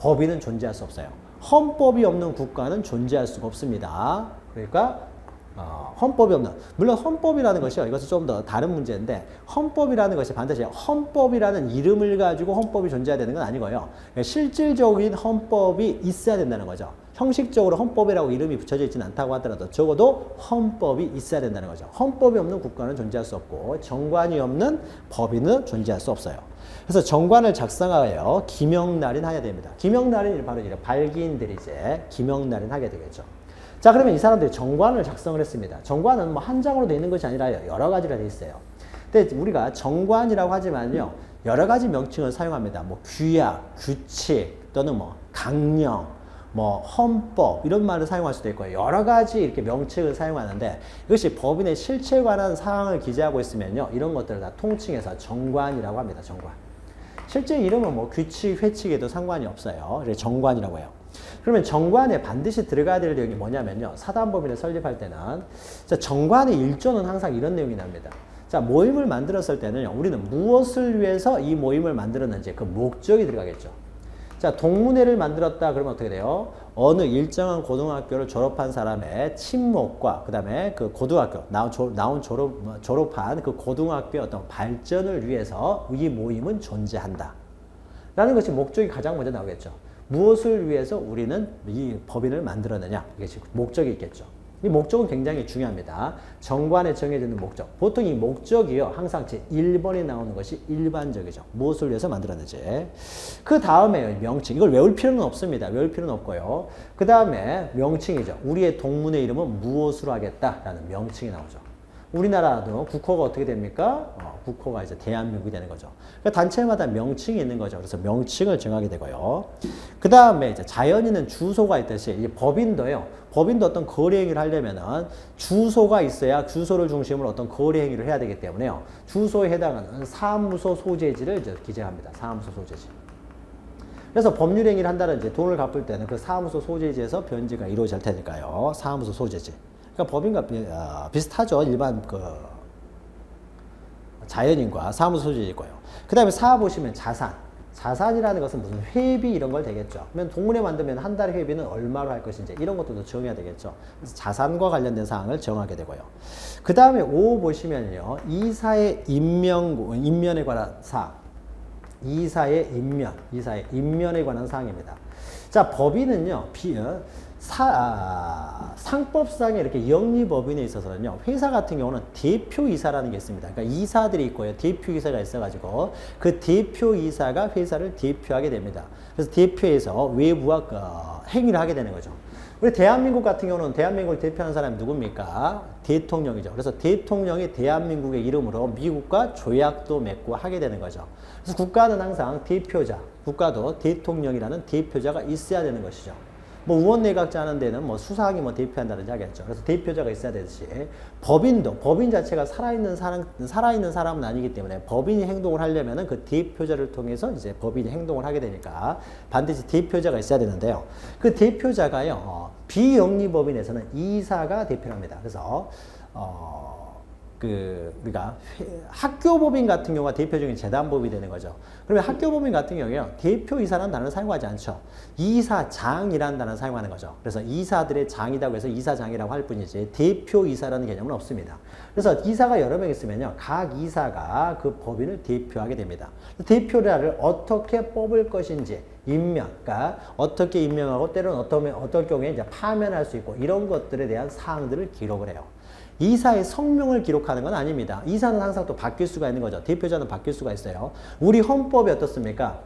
법인은 존재할 수 없어요. 헌법이 없는 국가는 존재할 수가 없습니다. 그러니까 헌법이 없는, 물론 헌법이라는 것이요, 이것은 좀 더 다른 문제인데, 헌법이라는 것이 반드시 헌법이라는 이름을 가지고 헌법이 존재해야 되는 건 아니고요. 실질적인 헌법이 있어야 된다는 거죠. 형식적으로 헌법이라고 이름이 붙여져 있지는 않다고 하더라도 적어도 헌법이 있어야 된다는 거죠. 헌법이 없는 국가는 존재할 수 없고 정관이 없는 법인은 존재할 수 없어요. 그래서 정관을 작성하여 기명날인하여야 됩니다. 기명날인이 바로 이제 발기인들이 이제 기명날인하게 되겠죠. 자, 그러면 이 사람들이 정관을 작성을 했습니다. 정관은 뭐 한 장으로 되어 있는 것이 아니라 여러 가지로 되어 있어요. 근데 우리가 정관이라고 하지만요, 여러 가지 명칭을 사용합니다. 뭐 규약, 규칙, 또는 뭐 강령, 뭐 헌법 이런 말을 사용할 수도 있고 여러 가지 이렇게 명칭을 사용하는데 이것이 법인의 실체에 관한 사항을 기재하고 있으면요, 이런 것들을 다 통칭해서 정관이라고 합니다. 정관. 실제 이름은 뭐 규칙, 회칙에도 상관이 없어요. 그래서 정관이라고 해요. 그러면 정관에 반드시 들어가야 될 내용이 뭐냐면요. 사단법인을 설립할 때는 자, 정관의 1조는 항상 이런 내용이 납니다. 자, 모임을 만들었을 때는요. 우리는 무엇을 위해서 이 모임을 만들었는지 그 목적이 들어가겠죠. 자, 동문회를 만들었다 그러면 어떻게 돼요? 어느 일정한 고등학교를 졸업한 사람의 친목과 그 다음에 그 고등학교 졸업한 그 고등학교의 어떤 발전을 위해서 이 모임은 존재한다 라는 것이 목적이 가장 먼저 나오겠죠. 무엇을 위해서 우리는 이 법인을 만들었느냐, 이게 지금 목적이 있겠죠. 이 목적은 굉장히 중요합니다. 정관에 정해지는 목적. 보통 이 목적이요, 항상 제 1번에 나오는 것이 일반적이죠. 무엇을 위해서 만들었는지. 그 다음에 명칭. 이걸 외울 필요는 없습니다. 외울 필요는 없고요. 그 다음에 명칭이죠. 우리의 동문의 이름은 무엇으로 하겠다라는 명칭이 나오죠. 우리나라도 국호가 어떻게 됩니까? 국호가 이제 대한민국이 되는 거죠. 그러니까 단체마다 명칭이 있는 거죠. 그래서 명칭을 정하게 되고요. 그 다음에 이제 자연인은 주소가 있듯이 이 법인도요. 법인도 어떤 거래 행위를 하려면은 주소가 있어야 주소를 중심으로 어떤 거래 행위를 해야 되기 때문에요. 주소에 해당하는 사무소 소재지를 이제 기재합니다. 사무소 소재지. 그래서 법률 행위를 한다든지 돈을 갚을 때는 그 사무소 소재지에서 변제가 이루어질 테니까요. 사무소 소재지. 그러니까 법인과 비슷하죠. 일반 그 자연인과 사무소 소재이고요. 그 다음에 사업 보시면 자산. 자산이라는 것은 무슨 회비 이런 걸 되겠죠. 그러면 동문회 만들면 한 달에 회비는 얼마로 할 것인지 이런 것도 정해야 되겠죠. 그래서 자산과 관련된 사항을 정하게 되고요. 그 다음에 5 보시면요. 이사의 임면에 관한 사항. 이사의 임면에 관한 사항입니다. 자, 법인은요. 상법상에 이렇게 영리법인에 있어서는요, 회사 같은 경우는 대표이사라는 게 있습니다. 그러니까 이사들이 있고요, 대표이사가 있어가지고 그 대표이사가 회사를 대표하게 됩니다. 그래서 대표에서 외부와 행위를 하게 되는 거죠. 우리 대한민국 같은 경우는 대한민국을 대표하는 사람이 누굽니까? 대통령이죠. 그래서 대통령이 대한민국의 이름으로 미국과 조약도 맺고 하게 되는 거죠. 그래서 국가는 항상 대표자, 국가도 대통령이라는 대표자가 있어야 되는 것이죠. 뭐 의원내각제 하는 데는 뭐 수사학이 뭐 대표한다든지 하겠죠. 그래서 대표자가 있어야 되듯이 법인 자체가 살아있는 사람은 아니기 때문에 법인이 행동을 하려면은 그 대표자를 통해서 이제 법인이 행동을 하게 되니까 반드시 대표자가 있어야 되는데요. 그 대표자가요, 비영리법인에서는 이사가 대표합니다. 그래서 우리가 학교법인 같은 경우가 대표적인 재단법이 되는 거죠. 그러면 학교법인 같은 경우에요, 대표이사라는 단어를 사용하지 않죠. 이사장이라는 단어를 사용하는 거죠. 그래서 이사들의 장이라고 해서 이사장이라고 할 뿐이지 대표이사라는 개념은 없습니다. 그래서 이사가 여러 명 있으면요, 각 이사가 그 법인을 대표하게 됩니다. 대표자를 어떻게 뽑을 것인지 그러니까 어떻게 임명하고 때로는 어떤 경우에 이제 파면할 수 있고 이런 것들에 대한 사항들을 기록을 해요. 이사의 성명을 기록하는 건 아닙니다. 이사는 항상 또 바뀔 수가 있는 거죠. 대표자는 바뀔 수가 있어요. 우리 헌법이 어떻습니까?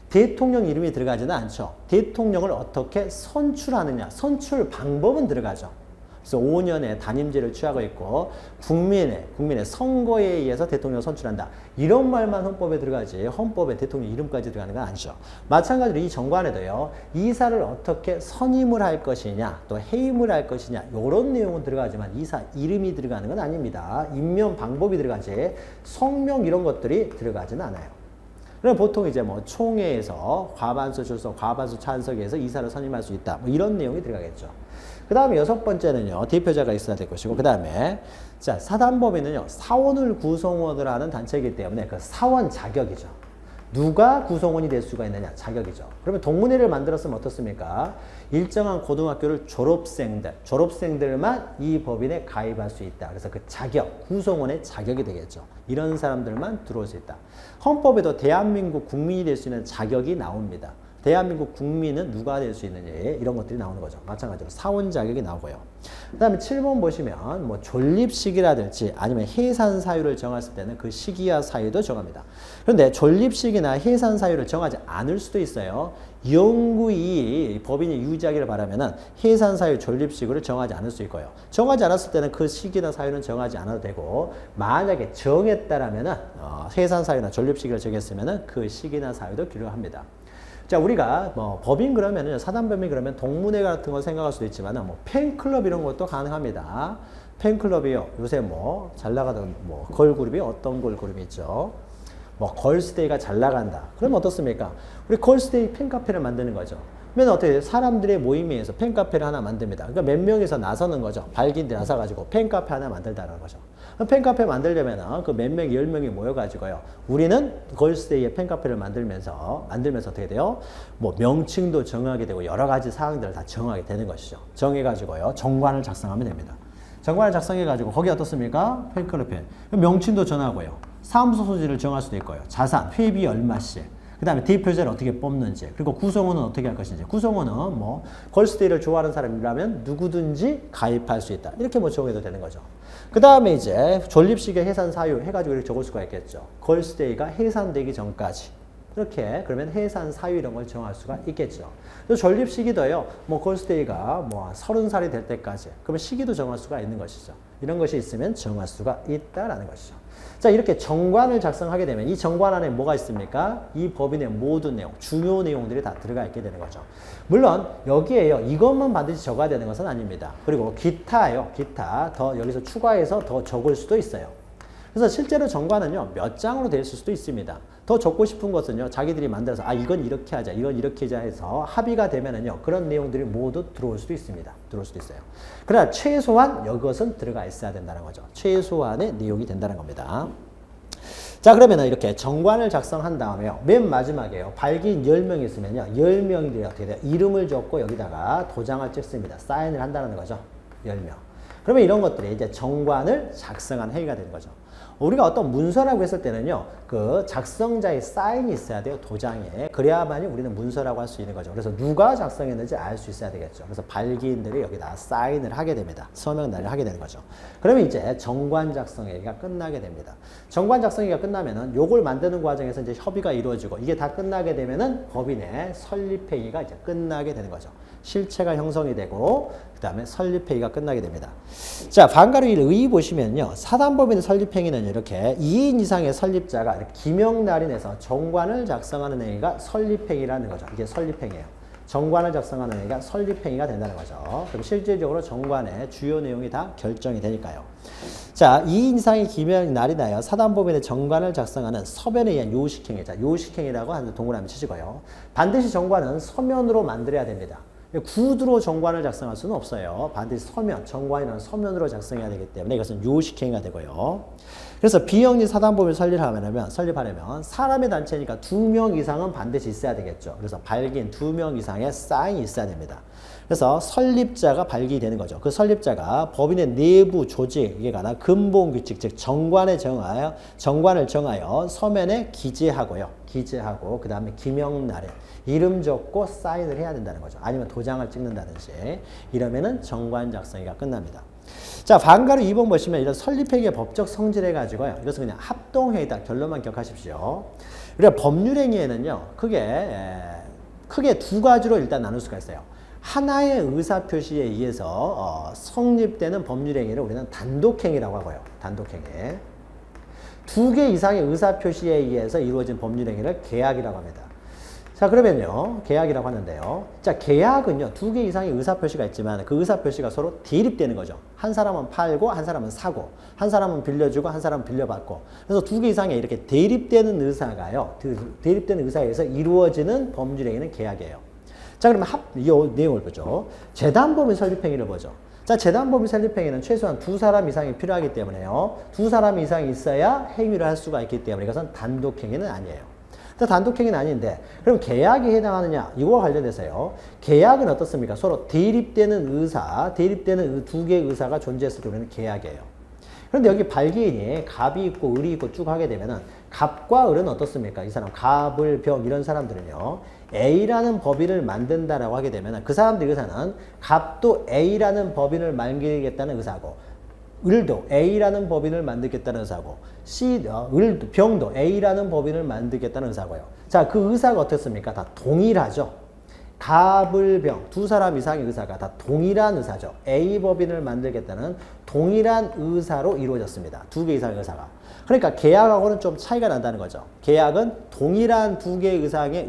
대통령 이름이 들어가지는 않죠. 대통령을 어떻게 선출하느냐, 선출 방법은 들어가죠. 그래서 5년의 단임제를 취하고 있고 국민의 선거에 의해서 대통령을 선출한다. 이런 말만 헌법에 들어가지 헌법에 대통령 이름까지 들어가는 건 아니죠. 마찬가지로 이 정관에도요, 이사를 어떻게 선임을 할 것이냐 또 해임을 할 것이냐 이런 내용은 들어가지만 이사 이름이 들어가는 건 아닙니다. 임명 방법이 들어가지 성명 이런 것들이 들어가지는 않아요. 그럼 보통 이제 뭐 총회에서 과반수 출석, 과반수 찬석에 해서 이사를 선임할 수 있다. 뭐 이런 내용이 들어가겠죠. 그 다음에 6번째는요, 대표자가 있어야 될 것이고, 그 다음에, 자, 사단법인은요, 사원을 구성원으로 하는 단체이기 때문에 그 사원 자격이죠. 누가 구성원이 될 수가 있느냐? 자격이죠. 그러면 동문회를 만들었으면 어떻습니까? 일정한 고등학교를 졸업생들만 이 법인에 가입할 수 있다. 그래서 그 자격, 구성원의 자격이 되겠죠. 이런 사람들만 들어올 수 있다. 헌법에도 대한민국 국민이 될 수 있는 자격이 나옵니다. 대한민국 국민은 누가 될 수 있느냐 이런 것들이 나오는 거죠. 마찬가지로 사원 자격이 나오고요. 그 다음에 7번 보시면 뭐 존립시기라든지 아니면 해산 사유를 정했을 때는 그 시기와 사유도 정합니다. 그런데 존립시기나 해산 사유를 정하지 않을 수도 있어요. 영구히 법인이 유지하기를 바라면은 해산 사유, 존립시기를 정하지 않을 수 있고요. 정하지 않았을 때는 그 시기나 사유는 정하지 않아도 되고 만약에 정했다라면은 해산 사유나 존립시기를 정했으면은 그 시기나 사유도 기록합니다. 자, 우리가 뭐 법인 그러면은 사단법인 그러면 동문회 같은 거 생각할 수도 있지만 뭐 팬클럽 이런 것도 가능합니다. 팬클럽이요. 요새 뭐 잘 나가던 뭐 걸그룹이 어떤 걸그룹이 있죠. 뭐 걸스데이가 잘 나간다. 그러면 어떻습니까? 우리 걸스데이 팬카페를 만드는 거죠. 그러면 어떻게 돼요? 사람들의 모임에서 팬카페를 하나 만듭니다. 그러니까 몇 명이서 나서는 거죠. 발기인들 나서가지고 팬카페 하나 만들다는 거죠. 팬카페 만들려면 그 몇 명, 10명이 모여가지고요. 우리는 걸스데이의 팬카페를 만들면서 어떻게 돼요? 뭐 명칭도 정하게 되고 여러 가지 사항들을 다 정하게 되는 것이죠. 정해가지고요. 정관을 작성하면 됩니다. 정관을 작성해가지고 거기 어떻습니까? 팬클럽 팬. 명칭도 정하고요. 사무소 소지를 정할 수도 있고요. 자산, 회비 얼마씩. 그 다음에 대표자를 어떻게 뽑는지, 그리고 구성원은 어떻게 할 것인지. 구성원은 뭐 걸스데이를 좋아하는 사람이라면 누구든지 가입할 수 있다. 이렇게 뭐 정해도 되는 거죠. 그 다음에 이제 존립식의 해산 사유 해가지고 이렇게 적을 수가 있겠죠. 걸스데이가 해산되기 전까지. 이렇게 그러면 해산 사유 이런 걸 정할 수가 있겠죠. 또 존립 시기도요. 뭐 걸스데이가 뭐 30살이 될 때까지. 그러면 시기도 정할 수가 있는 것이죠. 이런 것이 있으면 정할 수가 있다라는 것이죠. 자, 이렇게 정관을 작성하게 되면 이 정관 안에 뭐가 있습니까? 이 법인의 모든 내용, 중요 내용들이 다 들어가 있게 되는 거죠. 물론 여기에요. 이것만 반드시 적어야 되는 것은 아닙니다. 그리고 기타요. 기타 더 여기서 추가해서 더 적을 수도 있어요. 그래서 실제로 정관은요, 몇 장으로 될 수도 있습니다. 더 적고 싶은 것은요, 자기들이 만들어서, 이건 이렇게 하자, 이건 이렇게 하자 해서 합의가 되면은요, 그런 내용들이 모두 들어올 수도 있습니다. 들어올 수도 있어요. 그러나 최소한 이것은 들어가 있어야 된다는 거죠. 최소한의 내용이 된다는 겁니다. 자, 그러면은 이렇게 정관을 작성한 다음에요. 맨 마지막에요. 발기인 10명이 있으면요, 10명들이 어떻게 돼요? 이름을 적고 여기다가 도장을 찍습니다. 사인을 한다는 거죠. 10명. 그러면 이런 것들이 이제 정관을 작성한 행위가 되는 거죠. 우리가 어떤 문서라고 했을 때는요, 그 작성자의 사인이 있어야 돼요, 도장에. 그래야만이 우리는 문서라고 할 수 있는 거죠. 그래서 누가 작성했는지 알 수 있어야 되겠죠. 그래서 발기인들이 여기다 사인을 하게 됩니다. 서명 날을 하게 되는 거죠. 그러면 이제 정관 작성회의가 끝나게 됩니다. 정관 작성회의가 끝나면은 요걸 만드는 과정에서 이제 협의가 이루어지고 이게 다 끝나게 되면은 법인의 설립회의가 이제 끝나게 되는 거죠. 실체가 형성이 되고 그 다음에 설립회의가 끝나게 됩니다. 자, 반가로 1 의 보시면요. 사단법인의 설립행위는 이렇게 2인 이상의 설립자가 이렇게 기명날인해서 정관을 작성하는 행위가 설립행위라는 거죠. 이게 설립행위예요. 정관을 작성하는 행위가 설립행위가 된다는 거죠. 그럼 실질적으로 정관의 주요 내용이 다 결정이 되니까요. 자, 2인 이상의 기명날인하여 사단법인의 정관을 작성하는 서면에 의한 요식행위. 자, 요식행위라고 하는 동그라미 치시고요. 반드시 정관은 서면으로 만들어야 됩니다. 구두로 정관을 작성할 수는 없어요. 반드시 서면, 정관이라는 서면으로 작성해야 되기 때문에 이것은 요식행위가 되고요. 그래서 비영리 사단법인을 설립하려면 사람의 단체니까 2명 이상은 반드시 있어야 되겠죠. 그래서 발기인 2명 이상의 사인이 있어야 됩니다. 그래서 설립자가 발기되는 거죠. 그 설립자가 법인의 내부 조직에 관한 근본 규칙, 즉 정관을 정하여 서면에 기재하고요. 기재하고 그 다음에 기명날에 이름 적고 사인을 해야 된다는 거죠. 아니면 도장을 찍는다든지 이러면은 정관 작성회가 끝납니다. 자, 반가로 2번 보시면 이런 설립행위의 법적 성질해 가지고요. 이것은 그냥 합동회의다. 결론만 기억하십시오. 우리가 법률행위에는요, 크게 두 가지로 일단 나눌 수가 있어요. 하나의 의사표시에 의해서 성립되는 법률행위를 우리는 단독행위라고 하고요. 단독행위. 2개 이상의 의사표시에 의해서 이루어진 법률행위를 계약이라고 합니다. 자, 그러면요, 계약이라고 하는데요. 자, 계약은요, 2개 이상의 의사표시가 있지만 그 의사표시가 서로 대립되는 거죠. 한 사람은 팔고, 한 사람은 사고, 한 사람은 빌려주고, 한 사람은 빌려받고. 그래서 2개 이상의 이렇게 대립되는 의사가요, 대립되는 의사에 의해서 이루어지는 법률행위는 계약이에요. 자, 그러면 이 내용을 보죠. 재단법인 설립행위를 보죠. 자, 재단법인 설립행위는 최소한 2사람 이상이 필요하기 때문에요. 2사람 이상이 있어야 행위를 할 수가 있기 때문에 이것은 단독행위는 아니에요. 단독행위는 아닌데 그럼 계약에 해당하느냐? 이거와 관련돼서요. 계약은 어떻습니까? 서로 대립되는 의사, 대립되는 2개의 의사가 존재했을 경우에는 계약이에요. 그런데 여기 발기인이 갑이 있고 을이 있고 쭉 하게 되면은 갑과 을은 어떻습니까? 이 사람 갑, 을, 병 이런 사람들은요. A라는 법인을 만든다라고 하게 되면 그 사람들 의사는 갑도 A라는 법인을 만들겠다는 의사고 을도 A라는 법인을 만들겠다는 의사고 병도 A라는 법인을 만들겠다는 의사고요. 자, 그 의사가 어떻습니까? 다 동일하죠. 갑을병 2사람 이상의 의사가 다 동일한 의사죠. A 법인을 만들겠다는 동일한 의사로 이루어졌습니다. 2개 이상의 의사가. 그러니까 계약하고는 좀 차이가 난다는 거죠. 계약은 동일한 2개의 이상의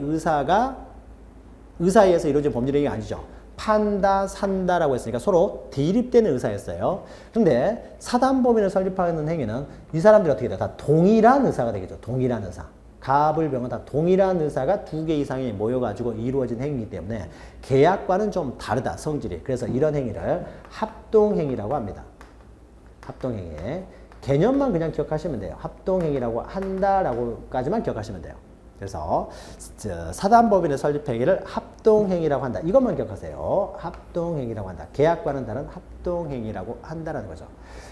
의사에 의해서 이루어진 법률행위가 아니죠. 판다, 산다라고 했으니까 서로 대립되는 의사였어요. 그런데 사단법인을 설립하는 행위는 이 사람들이 어떻게 돼요? 다 동일한 의사가 되겠죠. 동일한 의사. 갑을 병은 다 동일한 의사가 2개 이상이 모여가지고 이루어진 행위이기 때문에 계약과는 좀 다르다, 성질이. 그래서 이런 행위를 합동행위라고 합니다. 합동행위. 개념만 그냥 기억하시면 돼요. 합동행위라고 한다라고까지만 기억하시면 돼요. 그래서 사단법인의 설립행위를 합동행위라고 한다. 이것만 기억하세요. 합동행위라고 한다. 계약과는 다른 합동행위라고 한다는 거죠.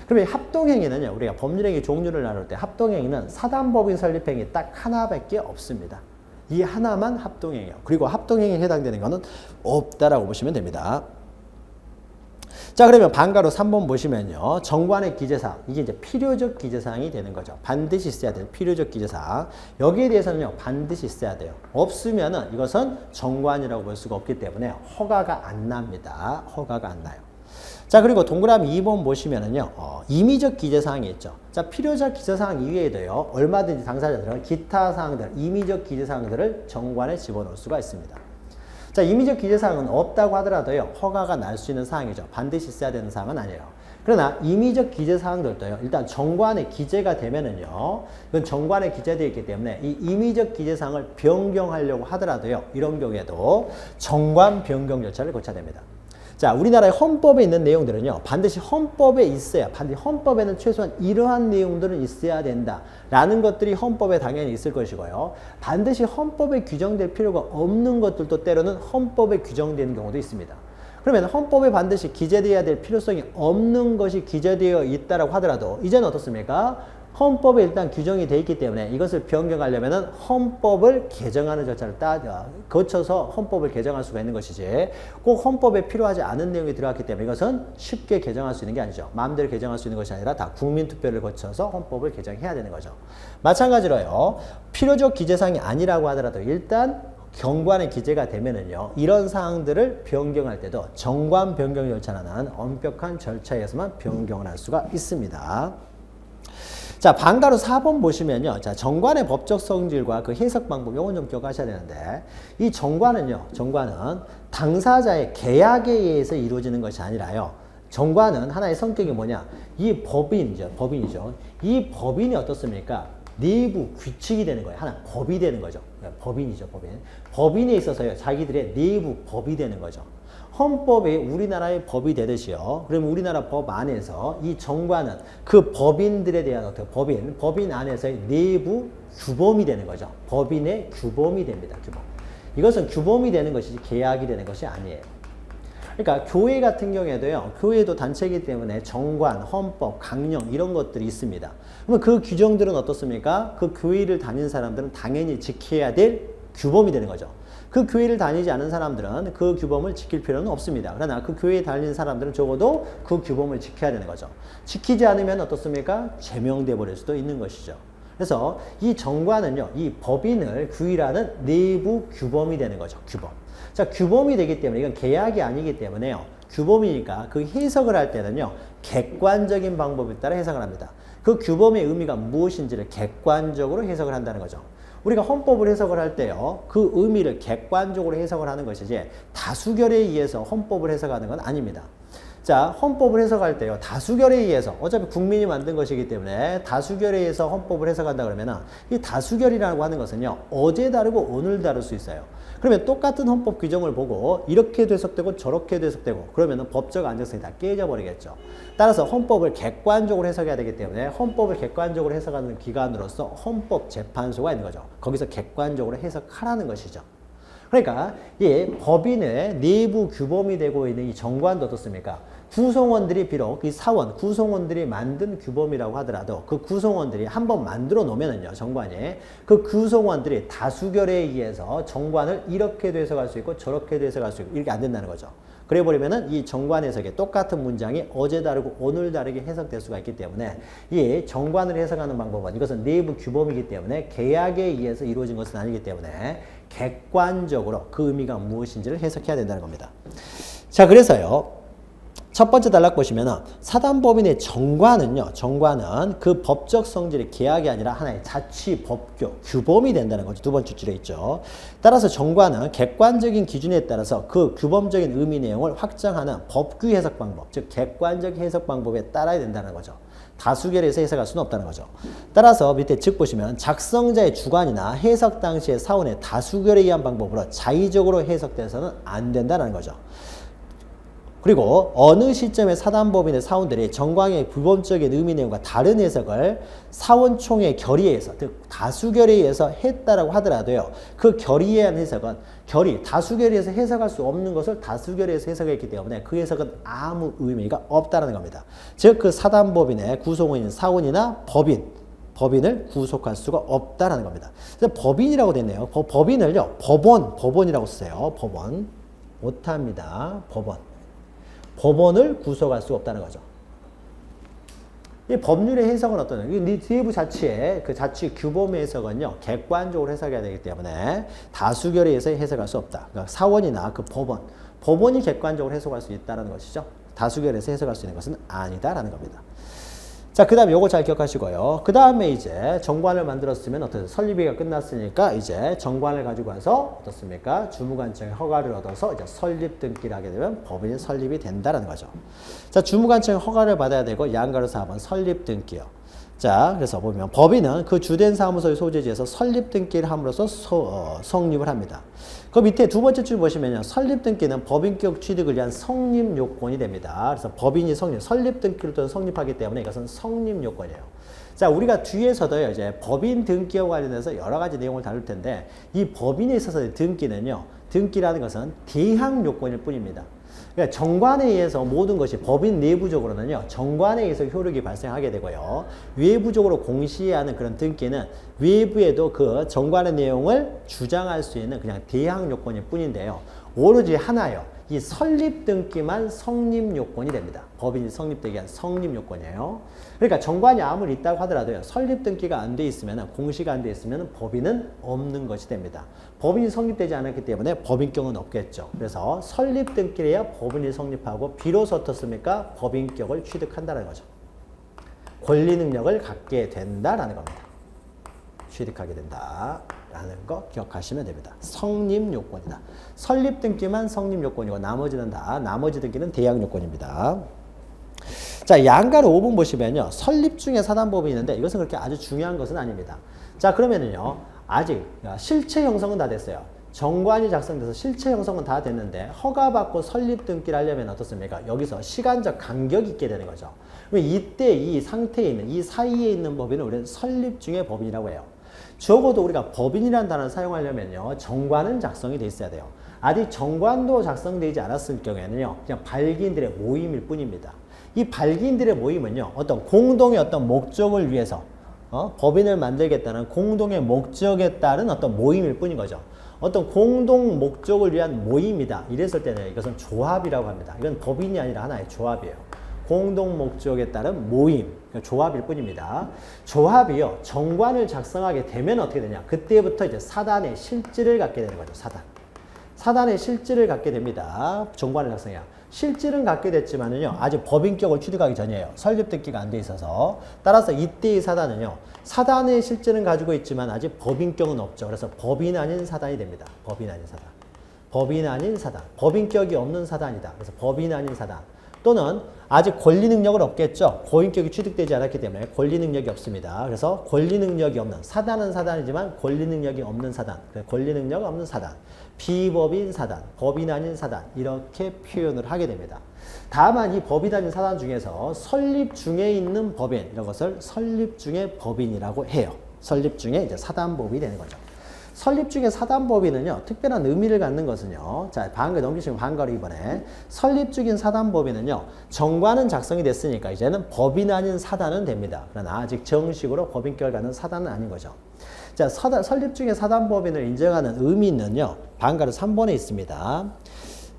그러면 합동행위는요, 우리가 법률행위 종류를 나눌 때 합동행위는 사단법인 설립행위 딱 하나밖에 없습니다. 이 하나만 합동행위예요. 그리고 합동행위에 해당되는 것은 없다라고 보시면 됩니다. 자, 그러면 반가로 3번 보시면요. 정관의 기재사항. 이게 이제 필요적 기재사항이 되는 거죠. 반드시 있어야 될 필요적 기재사항. 여기에 대해서는요, 반드시 있어야 돼요. 없으면은 이것은 정관이라고 볼 수가 없기 때문에 허가가 안 납니다. 허가가 안 나요. 자, 그리고 동그라미 2번 보시면은요, 임의적 기재사항이 있죠. 자, 필요적 기재사항 이외에도요, 얼마든지 당사자들은 기타 사항들, 임의적 기재사항들을 정관에 집어넣을 수가 있습니다. 자, 임의적 기재사항은 없다고 하더라도요, 허가가 날 수 있는 사항이죠. 반드시 있어야 되는 사항은 아니에요. 그러나 임의적 기재사항들도요, 일단 정관에 기재가 되면은요, 이건 정관에 기재되어 있기 때문에 이 임의적 기재사항을 변경하려고 하더라도요, 이런 경우에도 정관 변경 절차를 거쳐야 됩니다. 자, 우리나라의 헌법에 있는 내용들은요, 반드시 헌법에 있어야, 반드시 헌법에는 최소한 이러한 내용들은 있어야 된다 라는 것들이 헌법에 당연히 있을 것이고요. 반드시 헌법에 규정될 필요가 없는 것들도 때로는 헌법에 규정되는 경우도 있습니다. 그러면 헌법에 반드시 기재되어야 될 필요성이 없는 것이 기재되어 있다고 하더라도 이제는 어떻습니까? 헌법에 일단 규정이 돼 있기 때문에 이것을 변경하려면은 헌법을 개정하는 절차를 거쳐서 헌법을 개정할 수가 있는 것이지 꼭 헌법에 필요하지 않은 내용이 들어갔기 때문에 이것은 쉽게 개정할 수 있는 게 아니죠. 마음대로 개정할 수 있는 것이 아니라 다 국민투표를 거쳐서 헌법을 개정해야 되는 거죠. 마찬가지로요. 필요적 기재사항이 아니라고 하더라도 일단 경관에 기재가 되면은요, 이런 사항들을 변경할 때도 정관 변경 절차라는 엄격한 절차에서만 변경을 할 수가 있습니다. 자, 방가로 4번 보시면요. 자, 정관의 법적 성질과 그 해석 방법, 요건 좀 기억하셔야 되는데, 이 정관은요, 정관은 당사자의 계약에 의해서 이루어지는 것이 아니라요. 정관은 하나의 성격이 뭐냐? 이 법인이죠. 이 법인이 어떻습니까? 내부 규칙이 되는 거예요. 하나 법이 되는 거죠. 법인이죠, 법인. 법인에 있어서요, 자기들의 내부 법이 되는 거죠. 헌법이 우리나라의 법이 되듯이요. 그러면 우리나라 법 안에서 이 정관은 그 법인들에 대한 어떤 법인 안에서의 내부 규범이 되는 거죠. 법인의 규범이 됩니다. 규범. 이것은 규범이 되는 것이지 계약이 되는 것이 아니에요. 그러니까 교회 같은 경우에도요. 교회도 단체이기 때문에 정관, 헌법, 강령 이런 것들이 있습니다. 그러면 그 규정들은 어떻습니까? 그 교회를 다니는 사람들은 당연히 지켜야 될 규범이 되는 거죠. 그 교회를 다니지 않은 사람들은 그 규범을 지킬 필요는 없습니다. 그러나 그 교회에 다니는 사람들은 적어도 그 규범을 지켜야 되는 거죠. 지키지 않으면 어떻습니까? 제명돼 버릴 수도 있는 것이죠. 그래서 이 정관은요, 이 법인을 규율하는 내부 규범이 되는 거죠. 규범. 자, 규범이 되기 때문에 이건 계약이 아니기 때문에요. 규범이니까 그 해석을 할 때는요, 객관적인 방법에 따라 해석을 합니다. 그 규범의 의미가 무엇인지를 객관적으로 해석을 한다는 거죠. 우리가 헌법을 해석을 할 때요, 그 의미를 객관적으로 해석을 하는 것이지 다수결에 의해서 헌법을 해석하는 건 아닙니다. 자, 헌법을 해석할 때요, 다수결에 의해서, 어차피 국민이 만든 것이기 때문에 다수결에 의해서 헌법을 해석한다 그러면은 이 다수결이라고 하는 것은요, 어제 다르고 오늘 다를 수 있어요. 그러면 똑같은 헌법 규정을 보고 이렇게 해석되고 저렇게 해석되고 그러면은 법적 안정성이 다 깨져버리겠죠. 따라서 헌법을 객관적으로 해석해야 되기 때문에 헌법을 객관적으로 해석하는 기관으로서 헌법재판소가 있는 거죠. 거기서 객관적으로 해석하라는 것이죠. 그러니까 이 법인의 내부 규범이 되고 있는 이 정관도 어떻습니까? 구성원들이 비록 이 사원, 구성원들이 만든 규범이라고 하더라도 그 구성원들이 한번 만들어 놓으면은요, 정관이 그 구성원들이 다수결에 의해서 정관을 이렇게도 해석할 수 있고 저렇게도 해석할 수 있고 이렇게 안 된다는 거죠. 그래 버리면은 이 정관 해석에 똑같은 문장이 어제 다르고 오늘 다르게 해석될 수가 있기 때문에 이 정관을 해석하는 방법은 이것은 내부 규범이기 때문에 계약에 의해서 이루어진 것은 아니기 때문에 객관적으로 그 의미가 무엇인지를 해석해야 된다는 겁니다. 자, 그래서요. 첫 번째 단락 보시면은 사단법인의 정관은요. 정관은 그 법적 성질의 계약이 아니라 하나의 자치, 법규, 규범이 된다는 거죠. 두 번째 줄에 있죠. 따라서 정관은 객관적인 기준에 따라서 그 규범적인 의미 내용을 확정하는 법규 해석 방법, 즉 객관적 해석 방법에 따라야 된다는 거죠. 다수결에서 해석할 수는 없다는 거죠. 따라서 밑에 즉 보시면 작성자의 주관이나 해석 당시의 사원의 다수결에 의한 방법으로 자의적으로 해석돼서는 안 된다는 거죠. 그리고 어느 시점에 사단법인의 사원들이 정관의 규범적인 의미 내용과 다른 해석을 사원총회 결의에 의해서, 즉 다수결에 의해서 했다라고 하더라도요, 그 결의에 의한 해석은 다수결에 의해서 해석할 수 없는 것을 다수결에 의해서 해석했기 때문에 그 해석은 아무 의미가 없다는 겁니다. 즉 그 사단법인의 구성원인 사원이나 법인을 구속할 수가 없다는 겁니다. 그래서 법인이라고 됐네요. 법인을요, 법원이라고 쓰세요. 법원. 못합니다. 법원을 구속할 수 없다는 거죠. 이 법률의 해석은 어떠냐? 이 내부 자치의 그 자치 규범의 해석은요, 객관적으로 해석해야 되기 때문에 다수결에 의해서 해석할 수 없다. 그러니까 사원이나 그 법원이 객관적으로 해석할 수 있다는 것이죠. 다수결에서 해석할 수 있는 것은 아니다라는 겁니다. 자, 그 다음에 요거 잘 기억하시고요. 그 다음에 이제 정관을 만들었으면 어떻게 설립위가 끝났으니까 이제 정관을 가지고 와서 어떻습니까? 주무관청의 허가를 얻어서 이제 설립 등기를 하게 되면 법인이 설립이 된다는 거죠. 자, 주무관청의 허가를 받아야 되고 양가로 4번 설립 등기요. 자, 그래서 보면 법인은 그 주된 사무소의 소재지에서 설립 등기를 함으로써 성립을 합니다. 그 밑에 두 번째 줄 보시면요. 설립 등기는 법인격 취득을 위한 성립 요건이 됩니다. 그래서 법인이 설립 등기를 또 성립하기 때문에 이것은 성립 요건이에요. 자, 우리가 뒤에서도요, 이제 법인 등기와 관련해서 여러 가지 내용을 다룰 텐데 이 법인에 있어서의 등기는요, 등기라는 것은 대항 요건일 뿐입니다. 그러니까 정관에 의해서 모든 것이 법인 내부적으로는요, 정관에 의해서 효력이 발생하게 되고요, 외부적으로 공시하는 그런 등기는 외부에도 그 정관의 내용을 주장할 수 있는 그냥 대항 요건일 뿐인데요, 오로지 하나요. 이 설립 등기만 성립 요건이 됩니다. 법인이 성립되기 위한 성립 요건이에요. 그러니까 정관이 아무리 있다고 하더라도요, 설립 등기가 안 돼 있으면, 공시가 안 돼 있으면 법인은 없는 것이 됩니다. 법인이 성립되지 않았기 때문에 법인격은 없겠죠. 그래서 설립 등기를 해야 법인이 성립하고 비로소 어떻습니까? 법인격을 취득한다는 거죠. 권리 능력을 갖게 된다라는 겁니다. 취득하게 된다라는 거 기억하시면 됩니다. 성립 요건이다. 설립 등기만 성립 요건이고 나머지는 다 나머지 등기는 대항 요건입니다. 자, 양가로 5번 보시면요, 설립 중에 사단법이 있는데 이것은 그렇게 아주 중요한 것은 아닙니다. 자, 그러면은요, 아직 실체 형성은 다 됐어요. 정관이 작성돼서 실체 형성은 다 됐는데 허가받고 설립 등기를 하려면 어떻습니까? 여기서 시간적 간격이 있게 되는 거죠. 이때 이 상태에 있는, 이 사이에 있는 법인은 우리는 설립 중의 법인이라고 해요. 적어도 우리가 법인이라는 단어를 사용하려면요, 정관은 작성이 돼 있어야 돼요. 아직 정관도 작성되지 않았을 경우에는요, 그냥 발기인들의 모임일 뿐입니다. 이 발기인들의 모임은요, 어떤 공동의 어떤 목적을 위해서 법인을 만들겠다는 공동의 목적에 따른 어떤 모임일 뿐인 거죠. 어떤 공동 목적을 위한 모임이다. 이랬을 때는 이것은 조합이라고 합니다. 이건 법인이 아니라 하나의 조합이에요. 공동 목적에 따른 모임, 조합일 뿐입니다. 조합이요, 정관을 작성하게 되면 어떻게 되냐? 그때부터 이제 사단의 실질을 갖게 되는 거죠. 사단의 실질을 갖게 됩니다. 정관을 작성해야. 실질은 갖게 됐지만은요, 아직 법인격을 취득하기 전이에요. 설립 등기가 안 돼 있어서. 따라서 이때의 사단은요, 사단의 실질은 가지고 있지만 아직 법인격은 없죠. 그래서 법인 아닌 사단이 됩니다. 법인 아닌 사단. 법인 아닌 사단. 법인격이 없는 사단이다. 그래서 법인 아닌 사단. 또는 아직 권리 능력을 없겠죠. 고인격이 취득되지 않았기 때문에 권리 능력이 없습니다. 그래서 권리 능력이 없는, 사단은 사단이지만 권리 능력이 없는 사단, 권리 능력 없는 사단, 비법인 사단, 법인 아닌 사단, 이렇게 표현을 하게 됩니다. 다만 이 법인 아닌 사단 중에서 설립 중에 있는 법인, 이런 것을 설립 중의 법인이라고 해요. 설립 중에 이제 사단법이 되는 거죠. 설립 중에 사단법인은요, 특별한 의미를 갖는 것은요, 자, 방금 넘기시면 방가로 이번에 설립 중인 사단법인은요, 정관은 작성이 됐으니까 이제는 법인 아닌 사단은 됩니다. 그러나 아직 정식으로 법인격을 갖는 사단은 아닌 거죠. 자, 설립 중에 사단법인을 인정하는 의미는요, 방가로 3번에 있습니다.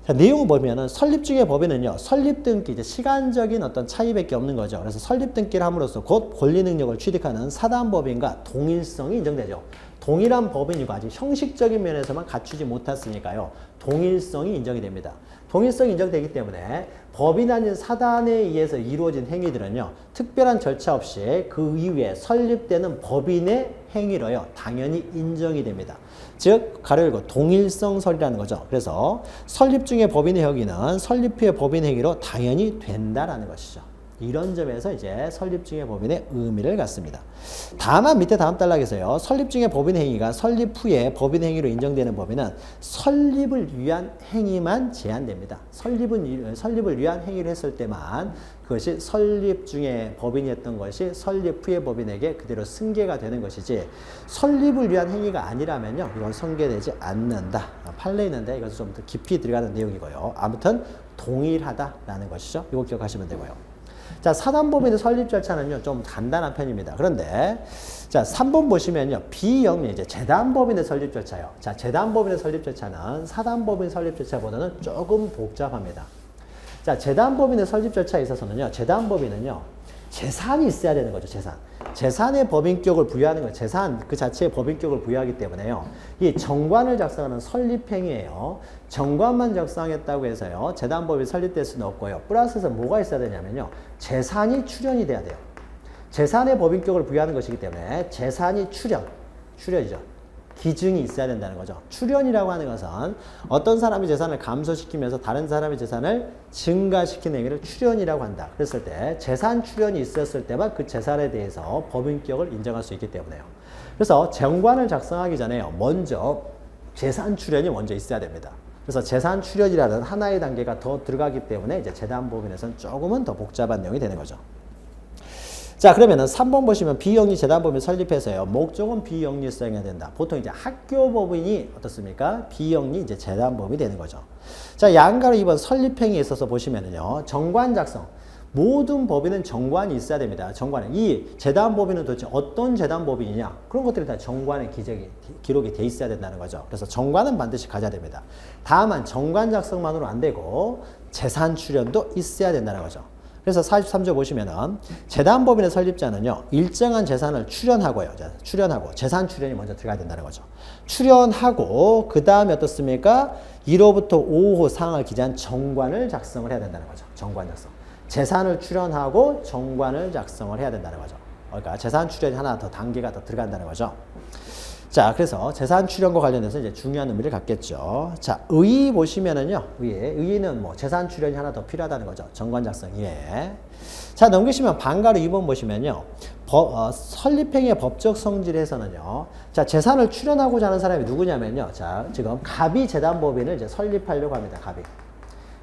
자, 내용을 보면은 설립 중의 법인은요, 설립 등기, 이제 시간적인 어떤 차이밖에 없는 거죠. 그래서 설립 등기를 함으로써 곧 권리 능력을 취득하는 사단법인과 동일성이 인정되죠. 동일한 법인이고 아직 형식적인 면에서만 갖추지 못했으니까요, 동일성이 인정이 됩니다. 동일성이 인정되기 때문에 법인 아닌 사단에 의해서 이루어진 행위들은요, 특별한 절차 없이 그 이후에 설립되는 법인의 행위로요, 당연히 인정이 됩니다. 즉, 가로 열고 동일성설이라는 거죠. 그래서 설립 중의 법인의 행위는 설립 후의 법인 행위로 당연히 된다라는 것이죠. 이런 점에서 이제 설립 중의 법인의 의미를 갖습니다. 다만 밑에 다음 단락에서요, 설립 중의 법인 행위가 설립 후에 법인 행위로 인정되는 법인은 설립을 위한 행위만 제한됩니다. 설립을 위한 행위를 했을 때만 그것이 설립 중에 법인이었던 것이 설립 후의 법인에게 그대로 승계가 되는 것이지, 설립을 위한 행위가 아니라면요, 이건 승계되지 않는다. 판례 있는데 이것은 좀 더 깊이 들어가는 내용이고요. 아무튼 동일하다라는 것이죠. 이거 기억하시면 되고요. 자, 사단법인의 설립 절차는요, 좀 간단한 편입니다. 그런데, 자, 3번 보시면요, 비영리, 이제 재단법인의 설립 절차요. 자, 재단법인의 설립 절차는 사단법인 설립 절차보다는 조금 복잡합니다. 자, 재단법인의 설립 절차에 있어서는요, 재단법인은요, 재산이 있어야 되는 거죠, 재산. 재산의 법인격을 부여하는 거, 재산 그 자체의 법인격을 부여하기 때문에요, 이 정관을 작성하는 설립행위예요. 정관만 작성했다고 해서요, 재단법이 설립될 수는 없고요. 플러스에서 뭐가 있어야 되냐면요, 재산이 출현이 돼야 돼요. 재산의 법인격을 부여하는 것이기 때문에 재산이 출현이죠. 기증이 있어야 된다는 거죠. 출현이라고 하는 것은 어떤 사람의 재산을 감소시키면서 다른 사람의 재산을 증가시키는 행위를 출현이라고 한다. 그랬을 때 재산 출현이 있었을 때만 그 재산에 대해서 법인격을 인정할 수 있기 때문에요. 그래서 정관을 작성하기 전에요, 먼저 재산 출현이 먼저 있어야 됩니다. 그래서 재산 출현이라는 하나의 단계가 더 들어가기 때문에 이제 재단법인에서는 조금은 더 복잡한 내용이 되는 거죠. 자, 그러면은 3번 보시면 비영리 재단법인 설립해서요. 목적은 비영리성해야 된다. 보통 이제 학교법인이 어떻습니까? 비영리 이제 재단법이 되는 거죠. 자, 양가로 2번 설립행위에 있어서 보시면은요. 정관 작성. 모든 법인은 정관이 있어야 됩니다. 정관에. 이 재단법인은 도대체 어떤 재단법인이냐? 그런 것들이 다 정관에 기록이 돼 있어야 된다는 거죠. 그래서 정관은 반드시 가져야 됩니다. 다만 정관 작성만으로 안 되고 재산 출연도 있어야 된다는 거죠. 그래서 43조 보시면은 재단법인의 설립자는요. 일정한 재산을 출연하고요. 출연하고 재산 출연이 먼저 들어가야 된다는 거죠. 출연하고 그 다음에 어떻습니까? 1호부터 5호 사항을 기재한 정관을 작성을 해야 된다는 거죠. 정관 작성. 재산을 출연하고 정관을 작성을 해야 된다는 거죠. 그러니까 재산 출연이 하나 더 단계가 더 들어간다는 거죠. 자, 그래서 재산 출연과 관련해서 이제 중요한 의미를 갖겠죠. 자, 의의 보시면은요. 의의는 뭐 재산 출연이 하나 더 필요하다는 거죠. 정관 작성 이외에. 자, 넘기시면 반가로 2번 보시면요. 설립행위의 법적 성질에서는요. 자, 재산을 출연하고자 하는 사람이 누구냐면요. 자, 지금 갑이 재단법인을 이제 설립하려고 합니다.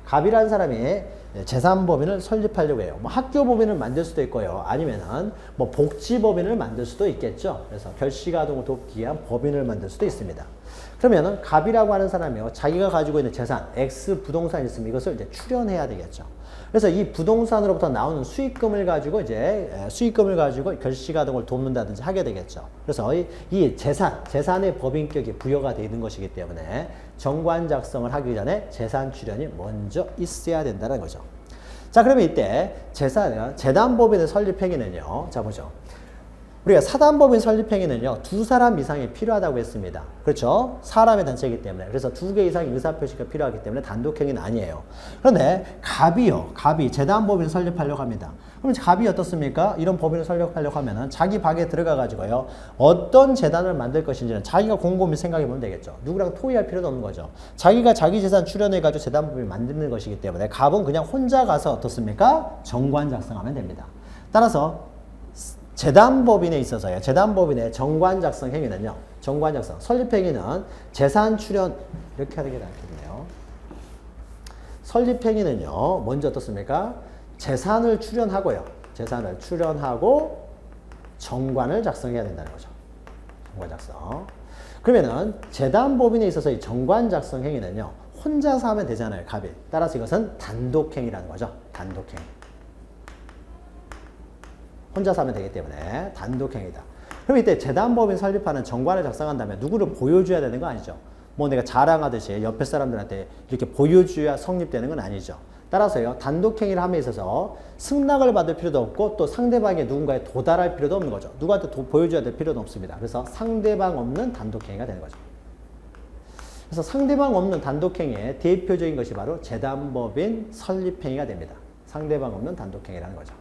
갑이라는 사람이 재산법인을 설립하려고 해요. 뭐 학교법인을 만들 수도 있고요. 아니면은 뭐 복지법인을 만들 수도 있겠죠. 그래서 결식아동을 돕기 위한 법인을 만들 수도 있습니다. 그러면은 갑이라고 하는 사람이요. 자기가 가지고 있는 재산, X 부동산이 있으면 이것을 이제 출연해야 되겠죠. 그래서 이 부동산으로부터 나오는 수익금을 가지고 결식아동을 돕는다든지 하게 되겠죠. 그래서 이 재산의 법인격이 부여가 되어 있는 것이기 때문에 정관 작성을 하기 전에 재산 출연이 먼저 있어야 된다는 거죠. 자, 그러면 이때 재단법인의 설립행위는요. 자, 보죠. 우리가 사단법인 설립행위는요. 2사람 이상이 필요하다고 했습니다. 그렇죠? 사람의 단체이기 때문에. 그래서 2개 이상의 의사표시가 필요하기 때문에 단독행위는 아니에요. 그런데 갑이 재단법인 설립하려고 합니다. 그럼 갑이 어떻습니까? 이런 법인을 설립하려고 하면은 자기 방에 들어가 가지고요. 어떤 재단을 만들 것인지는 자기가 곰곰이 생각해 보면 되겠죠. 누구랑 토의할 필요도 없는 거죠. 자기가 자기 재산 출연해 가지고 재단법인 만드는 것이기 때문에 갑은 그냥 혼자 가서 어떻습니까? 정관 작성하면 됩니다. 따라서 재단법인에 있어서요. 재단법인의 정관 작성 행위는요. 정관 작성, 설립 행위는 재산 출연 이렇게 하는 게 낫겠네요. 설립 행위는요. 먼저 어떻습니까? 재산을 출연하고요. 재산을 출연하고 정관을 작성해야 된다는 거죠. 정관 작성. 그러면은 재단법인에 있어서 이 정관 작성 행위는요. 혼자서 하면 되잖아요. 갑이. 따라서 이것은 단독 행위라는 거죠. 단독 행위. 혼자서 하면 되기 때문에 단독행위다. 그럼 이때 재단법인 설립하는 정관을 작성한다면 누구를 보여줘야 되는 거 아니죠? 뭐 내가 자랑하듯이 옆에 사람들한테 이렇게 보여줘야 성립되는 건 아니죠. 따라서요. 단독행위를 함에 있어서 승낙을 받을 필요도 없고 또 상대방의 누군가에 도달할 필요도 없는 거죠. 누구한테 보여줘야 될 필요도 없습니다. 그래서 상대방 없는 단독행위가 되는 거죠. 그래서 상대방 없는 단독행위의 대표적인 것이 바로 재단법인 설립행위가 됩니다. 상대방 없는 단독행위라는 거죠.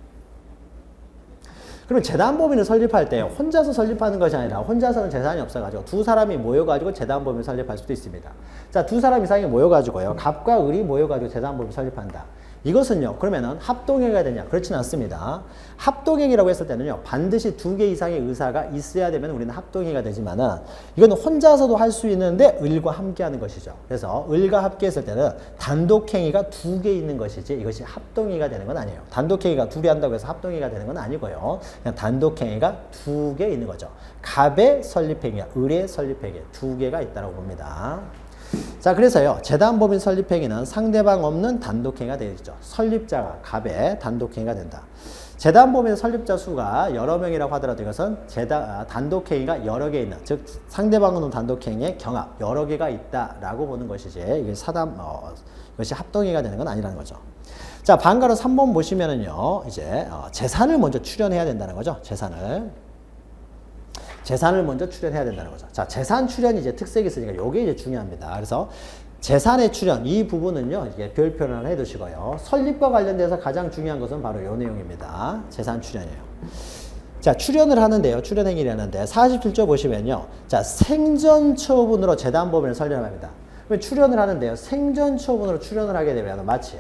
그러면 재단법인을 설립할 때 혼자서 설립하는 것이 아니라 혼자서는 재산이 없어가지고 2사람이 모여가지고 재단법인을 설립할 수도 있습니다. 자, 2사람 이상이 모여가지고요. 갑과 을이 모여가지고 재단법인을 설립한다. 이것은요. 그러면은 합동행위가 되냐? 그렇지는 않습니다. 합동행위라고 했을 때는요. 반드시 2개 이상의 의사가 있어야 되면 우리는 합동행위가 되지만은 이거는 혼자서도 할 수 있는데 을과 함께 하는 것이죠. 그래서 을과 함께 했을 때는 단독행위가 2개 있는 것이지 이것이 합동행위가 되는 건 아니에요. 단독행위가 2개 한다고 해서 합동행위가 되는 건 아니고요. 그냥 단독행위가 2개 있는 거죠. 갑의 설립행위와 을의 설립행위 2개가 있다고 봅니다. 자, 그래서요. 재단법인 설립행위는 상대방 없는 단독행위가 되죠. 설립자가 갑의 단독행위가 된다. 재단법인 설립자 수가 여러 명이라고 하더라도 이것은 단독행위가 여러 개 있는, 즉 상대방 없는 단독행위의 경합 여러 개가 있다라고 보는 것이지 이게 이것이 합동행위가 되는 건 아니라는 거죠. 자, 반가로 3번 보시면은요. 이제 재산을 먼저 출연해야 된다는 거죠. 재산을 먼저 출연해야 된다는 거죠. 자, 재산 출연이 이제 특색이 있으니까 이게 이제 중요합니다. 그래서 재산의 출연, 이 부분은요, 이게 별 표현을 해 두시고요. 설립과 관련돼서 가장 중요한 것은 바로 이 내용입니다. 재산 출연이에요. 자, 출연을 하는데요. 출연 행위를 하는데 47조 보시면요. 자, 생전 처분으로 재단법인을 설립합니다. 출연을 하는데요. 생전 처분으로 출연을 하게 되면 마치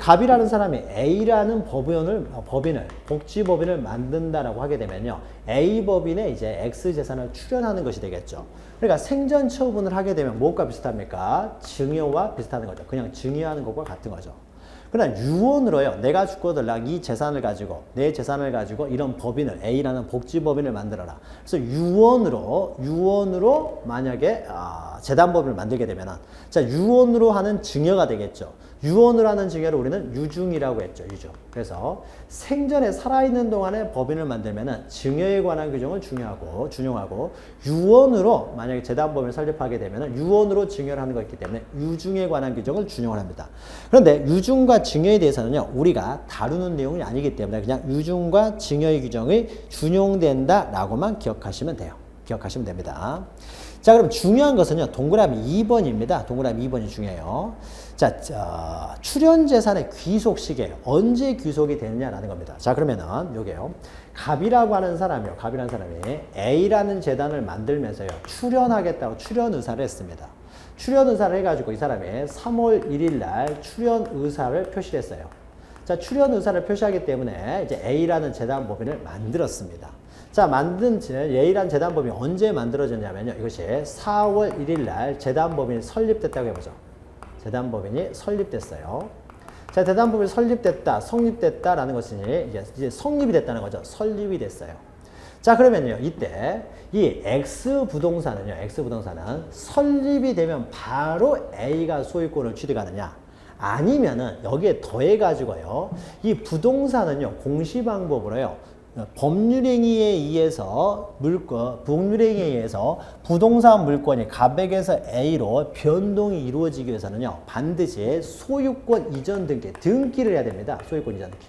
갑이라는 사람이 A라는 복지법인을 만든다라고 하게 되면요. A 법인에 이제 X 재산을 출연하는 것이 되겠죠. 그러니까 생전 처분을 하게 되면 무엇과 비슷합니까? 증여와 비슷한 거죠. 그냥 증여하는 것과 같은 거죠. 그러나 유언으로요. 내가 죽고들랑 이 재산을 가지고 내 재산을 가지고 이런 법인을 A라는 복지법인을 만들어라. 그래서 유언으로 만약에 재단법인을 만들게 되면은 자 유언으로 하는 증여가 되겠죠. 유언으로 하는 증여를 우리는 유증이라고 했죠. 유증. 그래서 생전에 살아있는 동안에 법인을 만들면은 증여에 관한 규정을 준용하고 유언으로 만약에 재단법인을 설립하게 되면은 유언으로 증여를 하는 것이기 때문에 유증에 관한 규정을 준용을 합니다. 그런데 유증과 증여에 대해서는요. 우리가 다루는 내용이 아니기 때문에 그냥 유증과 증여의 규정이 준용된다라고만 기억하시면 돼요. 기억하시면 됩니다. 자, 그럼 중요한 것은요. 동그라미 2번입니다. 동그라미 2번이 중요해요. 자, 출연재산의 귀속 시기에 언제 귀속이 되느냐라는 겁니다. 자, 그러면은 요게요. 갑이라고 하는 사람이요. 갑이라는 사람이 A라는 재단을 만들면서요. 출연하겠다고 출연 의사를 했습니다. 출연 의사를 해가지고 이 사람이 3월 1일 날 출연 의사를 표시를 했어요. 자, 출연 의사를 표시하기 때문에 이제 A라는 재단법인을 만들었습니다. 자, 만든 A라는 재단법인이 언제 만들어졌냐면요. 이것이 4월 1일 날 재단법인이 설립됐다고 해보죠. 재단법인이 설립됐어요. 자, 재단법인이 성립됐다라는 것은 이제 성립이 됐다는 거죠. 설립이 됐어요. 자, 그러면요. 이때 이 X부동산은요. X부동산은 설립이 되면 바로 A가 소유권을 취득하느냐. 아니면은 여기에 더해가지고요. 이 부동산은요. 공시방법으로요. 법률행위에 의해서 법률행위에 의해서 부동산 물권이 갑에게서 A로 변동이 이루어지기 위해서는요. 반드시 소유권 이전 등기를 해야 됩니다. 소유권 이전 등기.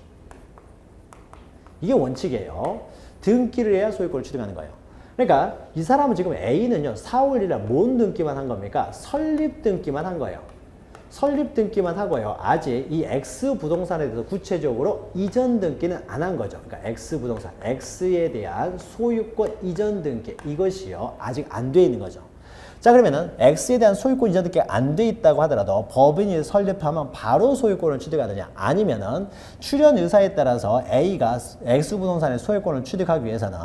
이게 원칙이에요. 등기를 해야 소유권을 취득하는 거예요. 그러니까 이 사람은 지금 A는요. 4월 1일 날 뭔 등기만 한 겁니까? 설립 등기만 한 거예요. 설립 등기만 하고요. 아직 이 X부동산에 대해서 구체적으로 이전 등기는 안 한 거죠. 그러니까 X부동산, X에 대한 소유권 이전 등기 이것이요. 아직 안 돼 있는 거죠. 자, 그러면은 X에 대한 소유권 이전 등기가 안 돼 있다고 하더라도 법인이 설립하면 바로 소유권을 취득하느냐 아니면은 출연 의사에 따라서 A가 X부동산의 소유권을 취득하기 위해서는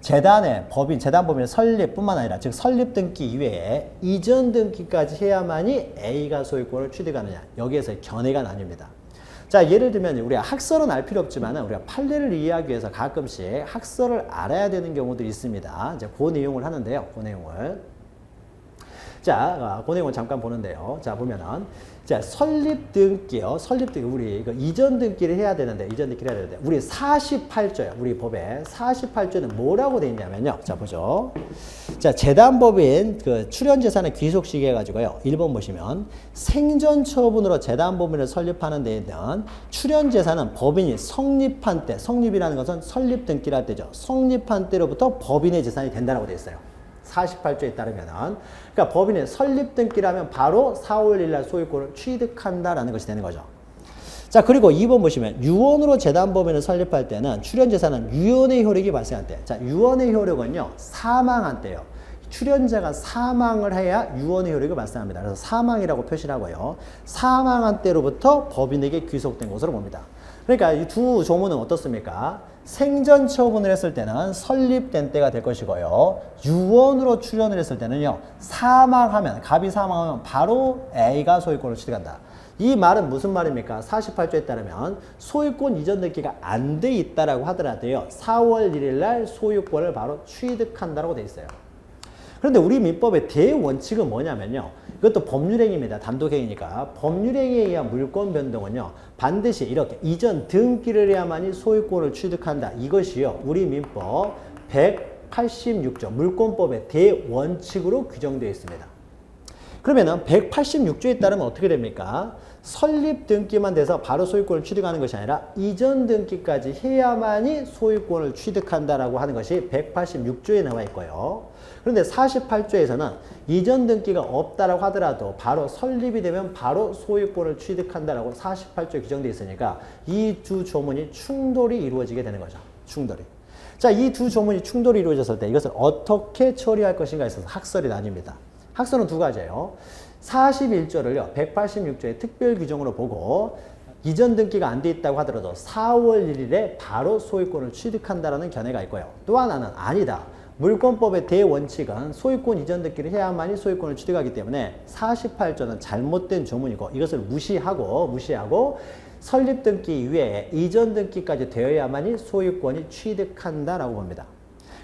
재단법인의 설립뿐만 아니라 즉 설립 등기 이외에 이전 등기까지 해야만이 A가 소유권을 취득하느냐 여기에서 견해가 나뉩니다. 자, 예를 들면 우리가 학설은 알 필요 없지만 우리가 판례를 이해하기 위해서 가끔씩 학설을 알아야 되는 경우들이 있습니다. 이제 그 내용을 하는데요. 그 내용을 자, 그 내용을 잠깐 보는데요. 자, 보면은, 자, 설립 등기요. 설립 등기, 우리 이전 등기를 해야 되는데, 우리 48조요. 우리 법에 48조는 뭐라고 돼 있냐면요. 자, 보죠. 자, 재단법인 출연재산의 귀속 시기 해가지고요. 1번 보시면, 생전 처분으로 재단법인을 설립하는 데에는 출연재산은 법인이 성립한 때, 성립이라는 것은 설립 등기를 할 때죠. 성립한 때로부터 법인의 재산이 된다고 돼 있어요. 48조에 따르면은 그러니까 법인의 설립 등기라면 바로 4월 1일 날 소유권을 취득한다라는 것이 되는 거죠. 자, 그리고 2번 보시면 유언으로 재단법인을 설립할 때는 출연재산은 유언의 효력이 발생할 때. 자, 유언의 효력은요. 사망한 때요. 출연자가 사망을 해야 유언의 효력이 발생합니다. 그래서 사망이라고 표시를 하고요. 사망한 때로부터 법인에게 귀속된 것으로 봅니다. 그러니까 이 두 조문은 어떻습니까? 생전 처분을 했을 때는 설립된 때가 될 것이고요. 유언으로 출연을 했을 때는요. 갑이 사망하면 바로 A가 소유권을 취득한다. 이 말은 무슨 말입니까? 48조에 따르면 소유권 이전 등기가 안 돼 있다라고 하더라도요. 4월 1일 날 소유권을 바로 취득한다라고 돼 있어요. 그런데 우리 민법의 대원칙은 뭐냐면요. 이것도 법률행위입니다. 단독행위니까. 법률행위에 의한 물권 변동은요. 반드시 이렇게 이전 등기를 해야만이 소유권을 취득한다. 이것이요. 우리 민법 186조 물권법의 대원칙으로 규정되어 있습니다. 그러면은 186조에 따르면 어떻게 됩니까? 설립 등기만 돼서 바로 소유권을 취득하는 것이 아니라 이전 등기까지 해야만이 소유권을 취득한다라고 하는 것이 186조에 나와 있고요. 그런데 48조에서는 이전 등기가 없다라고 하더라도 바로 설립이 되면 바로 소유권을 취득한다라고 48조에 규정되어 있으니까 이 두 조문이 충돌이 이루어지게 되는 거죠. 충돌이. 자, 이 두 조문이 충돌이 이루어졌을 때 이것을 어떻게 처리할 것인가에 있어서 학설이 나뉩니다. 학설은 두 가지예요. 41조를요. 186조의 특별 규정으로 보고 이전 등기가 안 돼 있다고 하더라도 4월 1일에 바로 소유권을 취득한다라는 견해가 있고요. 또 하나는 아니다. 물권법의 대원칙은 소유권 이전 등기를 해야만이 소유권을 취득하기 때문에 48조는 잘못된 조문이고 이것을 무시하고 설립 등기 이외에 이전 등기까지 되어야만이 소유권이 취득한다라고 봅니다.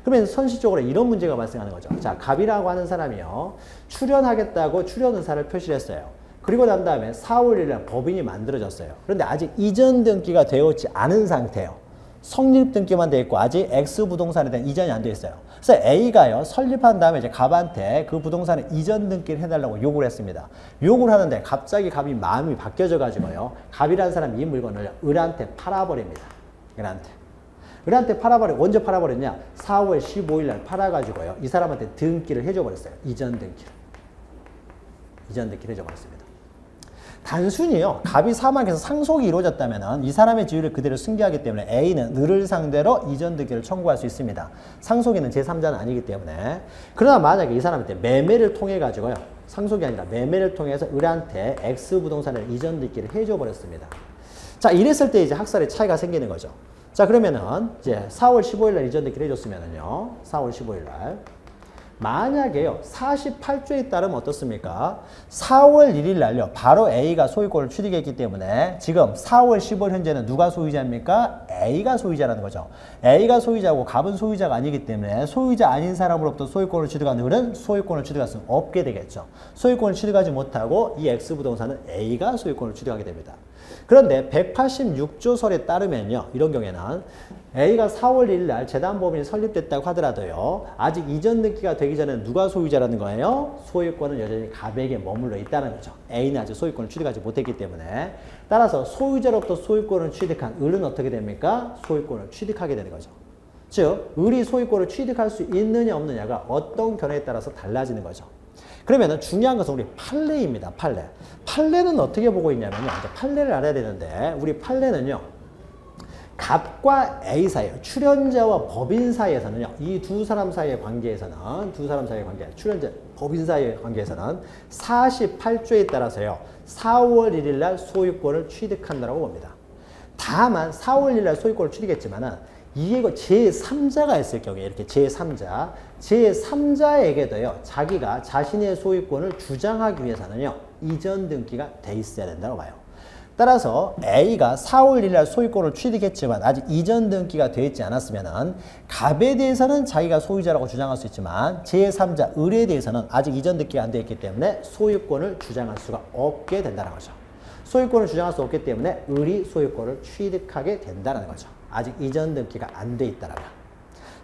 그러면 선시적으로 이런 문제가 발생하는 거죠. 자, 갑이라고 하는 사람이요. 출연하겠다고 출연 의사를 표시를 했어요. 그리고 난 다음에 4월 1일 법인이 만들어졌어요. 그런데 아직 이전 등기가 되어 있지 않은 상태예요. 성립 등기만 되어 있고 아직 X 부동산에 대한 이전이 안 되어 있어요. 그래서 A가요, 설립한 다음에 이제 갑한테 그 부동산에 이전 등기를 해달라고 요구를 했습니다. 요구를 하는데 갑자기 갑이 마음이 바뀌어져 가지고요. 갑이라는 사람이 이 물건을 을한테 팔아버립니다. 을한테 팔아버리고, 언제 팔아버렸냐? 4월 15일 날 팔아가지고요. 이 사람한테 등기를 해줘버렸어요. 이전 등기를 해줘버렸습니다. 단순히요, 갑이 사망해서 상속이 이루어졌다면 이 사람의 지위를 그대로 승계하기 때문에 A는 을을 상대로 이전 등기를 청구할 수 있습니다. 상속인은 제3자는 아니기 때문에. 그러나 만약에 이 사람한테 매매를 통해 가지고요, 상속이 아니라 매매를 통해서 을한테 X 부동산을 이전 등기를 해줘버렸습니다. 자, 이랬을 때 이제 학살의 차이가 생기는 거죠. 자, 그러면은 이제 4월 15일 날 이전 등기를 해줬으면은요, 4월 15일 날 만약에요, 48조에 따르면 어떻습니까? 4월 1일 날요, 바로 A가 소유권을 취득했기 때문에 지금 4월 15일 현재는 누가 소유자입니까? A가 소유자라는 거죠. A가 소유자고 갑은 소유자가 아니기 때문에 소유자 아닌 사람으로부터 소유권을 취득한 을은 소유권을 취득할 수 없게 되겠죠. 소유권을 취득하지 못하고 이 X 부동산은 A가 소유권을 취득하게 됩니다. 그런데 186조설에 따르면요, 이런 경우에는 A가 4월 1일 날 재단법인이 설립됐다고 하더라도요, 아직 이전 등기가 되기 전에 누가 소유자라는 거예요? 소유권은 여전히 갑에게 머물러 있다는 거죠. A는 아직 소유권을 취득하지 못했기 때문에. 따라서 소유자로부터 소유권을 취득한 을은 어떻게 됩니까? 소유권을 취득하게 되는 거죠. 즉, 을이 소유권을 취득할 수 있느냐 없느냐가 어떤 견해에 따라서 달라지는 거죠. 그러면 중요한 것은 우리 판례입니다. 판례는 어떻게 보고 있냐면요. 이제 판례를 알아야 되는데, 우리 판례는요, 갑과 A 사이, 출연자와 법인 사이에서는요, 이 두 사람 사이의 관계에서는, 출연자, 법인 사이의 관계에서는 48조에 따라서요, 4월 1일 날 소유권을 취득한다고 봅니다. 다만 4월 1일 날 소유권을 취득했지만은 이게 제3자가 있을 경우에, 이렇게 제3자에게도요, 자기가 자신의 소유권을 주장하기 위해서는요, 이전 등기가 돼 있어야 된다고 봐요. 따라서 A가 4월 1일 날 소유권을 취득했지만 아직 이전 등기가 되어 있지 않았으면은 갑에 대해서는 자기가 소유자라고 주장할 수 있지만 제3자 을에 대해서는 아직 이전 등기가 안 되어 있기 때문에 소유권을 주장할 수가 없게 된다는 거죠. 소유권을 주장할 수 없기 때문에 을이 소유권을 취득하게 된다는 거죠. 아직 이전 등기가 안 돼 있다라면.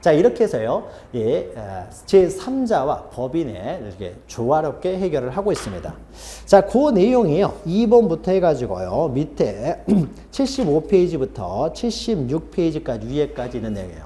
자, 이렇게 해서요, 예, 제3자와 법인에 이렇게 조화롭게 해결을 하고 있습니다. 자, 그 내용이요, 2번부터 해가지고요, 밑에 75페이지부터 76페이지까지 위에까지 있는 내용이에요.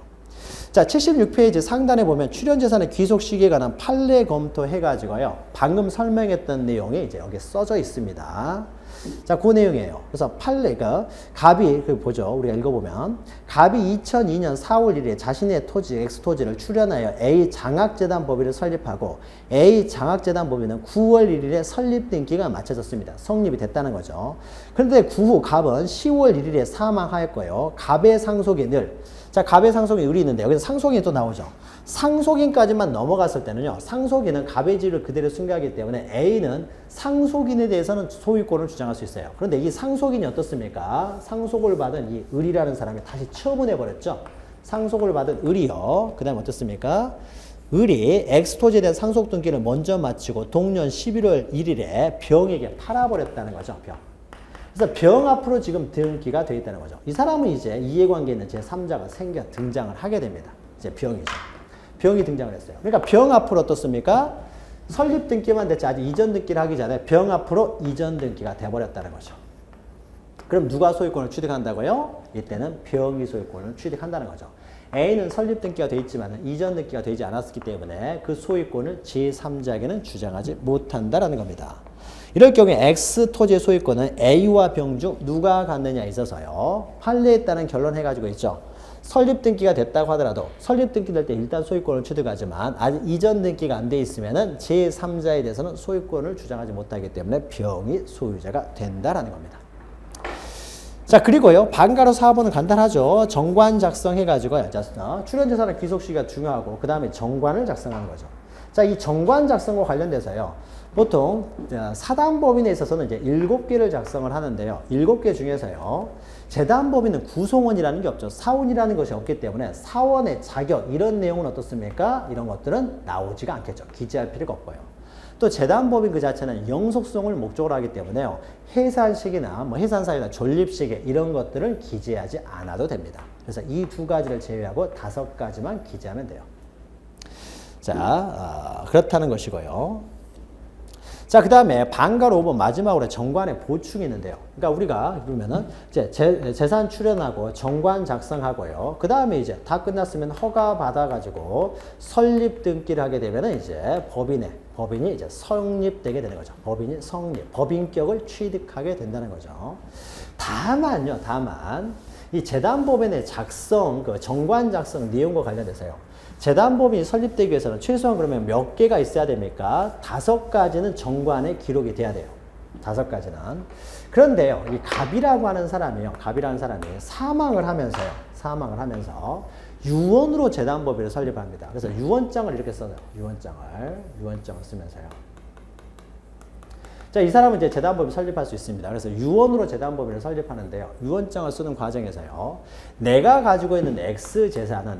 자, 76페이지 상단에 보면 출연재산의 귀속 시기에 관한 판례 검토해가지고요, 방금 설명했던 내용이 이제 여기 써져 있습니다. 자, 그 내용이에요. 그래서 판례가 갑이, 보죠. 우리가 읽어보면 갑이 2002년 4월 1일에 자신의 토지, X토지를 출연하여 A 장학재단 법인을 설립하고 A 장학재단 법인은 9월 1일에 설립 등기가 마쳐졌습니다. 성립이 됐다는 거죠. 그런데 그 후 갑은 10월 1일에 사망하였고요. 갑의 상속인 을, 자, 갑의 상속인 을이 있는데 여기서 상속인이 또 나오죠. 상속인까지만 넘어갔을 때는요, 상속인은 갑의 지위를 그대로 승계하기 때문에 A는 상속인에 대해서는 소유권을 주장할 수 있어요. 그런데 이 상속인이 어떻습니까? 상속을 받은 이 을이라는 사람이 다시 처분해버렸죠. 상속을 받은 을이요. 그 다음에 어떻습니까? 을이 X토지에 대한 상속 등기를 먼저 마치고 동년 11월 1일에 병에게 팔아버렸다는 거죠. 그래서 병 앞으로 지금 등기가 되어 있다는 거죠. 이 사람은 이제 이해관계 있는 제3자가 등장을 하게 됩니다. 이제 병이죠. 병이 등장을 했어요. 그러니까 병 앞으로 어떻습니까? 설립 등기만 됐지 아직 이전 등기를 하기 전에 병 앞으로 이전 등기가 돼버렸다는 거죠. 그럼 누가 소유권을 취득한다고요? 이때는 병이 소유권을 취득한다는 거죠. A는 설립 등기가 되어 있지만 이전 등기가 되지 않았기 때문에 그 소유권을 제3자에게는 주장하지 못한다라는 겁니다. 이럴 경우에 X 토지의 소유권은 A와 병 중 누가 갖느냐에 있어서요, 판례에 따른 결론 해가지고 있죠. 설립 등기가 됐다고 하더라도 설립 등기 될 때 일단 소유권을 취득하지만 아직 이전 등기가 안 돼 있으면은 제3자에 대해서는 소유권을 주장하지 못하기 때문에 병이 소유자가 된다라는 겁니다. 자, 그리고요, 반가로 4번은 간단하죠. 정관 작성해가지고요, 출연재산의 귀속 시기가 중요하고 그 다음에 정관을 작성하는 거죠. 자, 이 정관 작성과 관련돼서요, 보통 사단법인에 있어서는 이제 7개를 작성을 하는데요. 7개 중에서요. 재단법인은 구성원이라는 게 없죠. 사원이라는 것이 없기 때문에 사원의 자격 이런 내용은 어떻습니까? 이런 것들은 나오지가 않겠죠. 기재할 필요가 없고요. 또 재단법인 그 자체는 영속성을 목적으로 하기 때문에요. 해산식이나 뭐 해산사유나 존립시기 이런 것들을 기재하지 않아도 됩니다. 그래서 이 두 가지를 제외하고 5가지만 기재하면 돼요. 자, 그렇다는 것이고요. 자, 그 다음에 반가로 5번 마지막으로 정관의 보충이 있는데요. 그러니까 우리가 그러면은 이제 재산 출연하고 정관 작성하고요. 그 다음에 이제 다 끝났으면 허가 받아가지고 설립 등기를 하게 되면은 이제 법인이 이제 성립되게 되는 거죠. 법인이 성립, 법인격을 취득하게 된다는 거죠. 다만 이 재단법인의 작성, 그 정관 작성 내용과 관련돼서요. 재단법인이 설립되기 위해서는 최소한 그러면 몇 개가 있어야 됩니까? 5가지는 정관에 기록이 돼야 돼요. 5가지는. 그런데요, 이 갑이라고 하는 사람이 사망을 하면서 유언으로 재단법인을 설립합니다. 그래서 유언장을 이렇게 써요. 유언장을 쓰면서요. 자, 이 사람은 이제 재단법인 설립할 수 있습니다. 그래서 유언으로 재단법인을 설립하는데요. 유언장을 쓰는 과정에서요. 내가 가지고 있는 X 재산은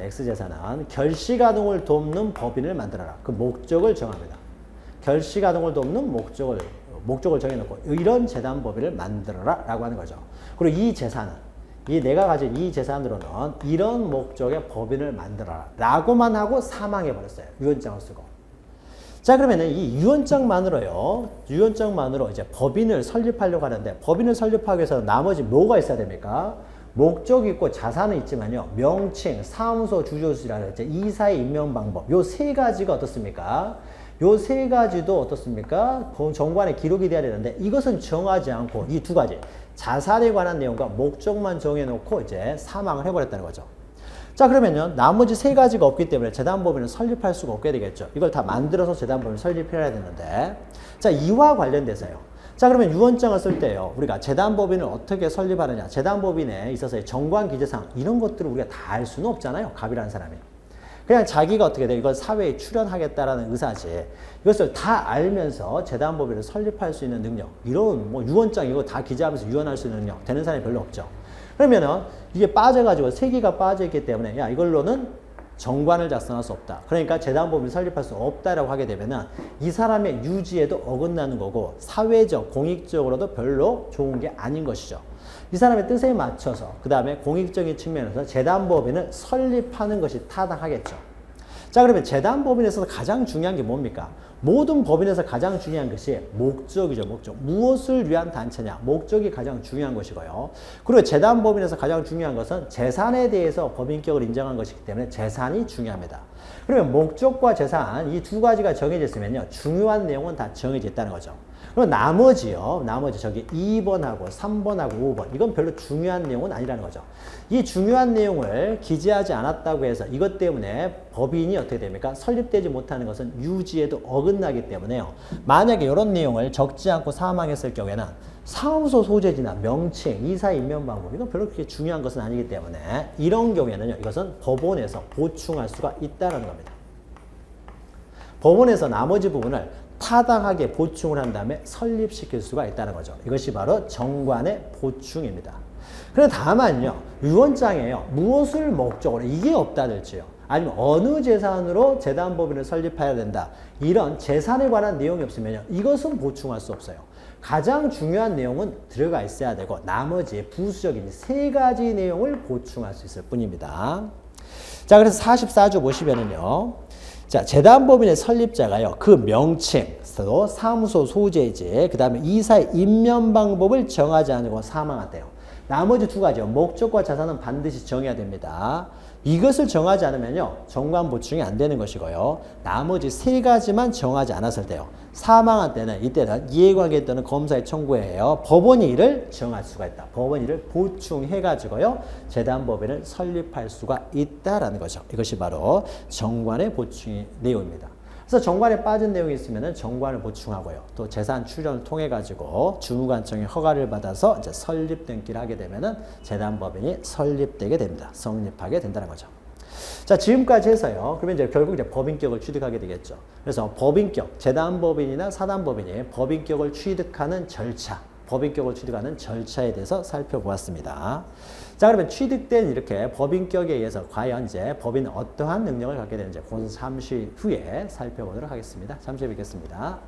결시가동을 돕는 법인을 만들어라. 그 목적을 정합니다. 결시가동을 돕는 목적을 정해놓고 이런 재단법인을 만들어라 라고 하는 거죠. 그리고 이 재산은 내가 가진 이 재산으로는 이런 목적의 법인을 만들어라 라고만 하고 사망해버렸어요. 유언장을 쓰고. 자, 그러면은 이 유언장만으로 이제 법인을 설립하려고 하는데 법인을 설립하기 위해서 나머지 뭐가 있어야 됩니까? 목적이 있고 자산은 있지만요. 명칭, 사무소 주소지라는 이사의 임명 방법 요 3가지가 어떻습니까? 요 3가지도 어떻습니까? 정관에 기록이 돼야 되는데 이것은 정하지 않고 이 2가지 자산에 관한 내용과 목적만 정해놓고 이제 사망을 해버렸다는 거죠. 자, 그러면요. 나머지 3가지가 없기 때문에 재단법인을 설립할 수가 없게 되겠죠. 이걸 다 만들어서 재단법인을 설립해야 되는데. 자, 이와 관련돼서요. 자, 그러면 유언장을 쓸 때요. 우리가 재단법인을 어떻게 설립하느냐. 재단법인에 있어서의 정관 기재사항 이런 것들을 우리가 다 알 수는 없잖아요. 갑이라는 사람이. 그냥 자기가 어떻게 돼? 이걸 사회에 출연하겠다라는 의사지. 이것을 다 알면서 재단법인을 설립할 수 있는 능력. 이런 뭐 유언장 이거 다 기재하면서 유언할 수 있는 능력 되는 사람이 별로 없죠. 그러면은 이게 빠져가지고 3개가 빠져있기 때문에 야 이걸로는 정관을 작성할 수 없다. 그러니까 재단법인을 설립할 수 없다라고 하게 되면은 이 사람의 유지에도 어긋나는 거고 사회적, 공익적으로도 별로 좋은 게 아닌 것이죠. 이 사람의 뜻에 맞춰서 그 다음에 공익적인 측면에서 재단법인을 설립하는 것이 타당하겠죠. 자, 그러면 재단법인에서 가장 중요한 게 뭡니까? 모든 법인에서 가장 중요한 것이 목적이죠. 목적. 무엇을 위한 단체냐. 목적이 가장 중요한 것이고요. 그리고 재단법인에서 가장 중요한 것은 재산에 대해서 법인격을 인정한 것이기 때문에 재산이 중요합니다. 그러면 목적과 재산 이 2가지가 정해져 있으면요. 중요한 내용은 다 정해져 있다는 거죠. 그럼 나머지 저기 2번하고 3번하고 5번 이건 별로 중요한 내용은 아니라는 거죠. 이 중요한 내용을 기재하지 않았다고 해서 이것 때문에 법인이 어떻게 됩니까? 설립되지 못하는 것은 유지에도 어긋나기 때문에요. 만약에 이런 내용을 적지 않고 사망했을 경우에는 사무소 소재지나 명칭, 이사 임명 방법 이건 별로 그렇게 중요한 것은 아니기 때문에 이런 경우에는요. 이것은 법원에서 보충할 수가 있다는 겁니다. 법원에서 나머지 부분을 타당하게 보충을 한 다음에 설립시킬 수가 있다는 거죠. 이것이 바로 정관의 보충입니다. 그런데 다만요. 유언장에요. 무엇을 목적으로 이게 없다든지요. 아니면 어느 재산으로 재단법인을 설립해야 된다. 이런 재산에 관한 내용이 없으면요. 이것은 보충할 수 없어요. 가장 중요한 내용은 들어가 있어야 되고 나머지 부수적인 3가지 내용을 보충할 수 있을 뿐입니다. 자, 그래서 44조 보시면은요. 자, 재단법인의 설립자가요. 그 명칭, 또 사무소 소재지, 그 다음에 이사의 임명 방법을 정하지 않고 사망한대요. 나머지 2가지요. 목적과 자산은 반드시 정해야 됩니다. 이것을 정하지 않으면요. 정관 보충이 안 되는 것이고요. 나머지 3가지만 정하지 않았을 때요. 사망한 때는 이때는 이해관계에 따른 검사에 청구해요. 법원이 이를 정할 수가 있다. 법원이 이를 보충해가지고요. 재단법인을 설립할 수가 있다라는 거죠. 이것이 바로 정관의 보충 내용입니다. 그래서 정관에 빠진 내용이 있으면 정관을 보충하고요. 또 재산 출연을 통해 가지고 주무관청의 허가를 받아서 이제 설립 등기를 하게 되면은 재단법인이 설립되게 됩니다. 성립하게 된다는 거죠. 자, 지금까지 해서요. 그러면 이제 결국 이제 법인격을 취득하게 되겠죠. 그래서 법인격, 재단법인이나 사단법인이 법인격을 취득하는 절차, 법인격을 취득하는 절차에 대해서 살펴보았습니다. 자, 그러면 취득된 이렇게 법인격에 의해서 과연 이제 법인은 어떠한 능력을 갖게 되는지 그것은 잠시 후에 살펴보도록 하겠습니다. 잠시 후에 뵙겠습니다.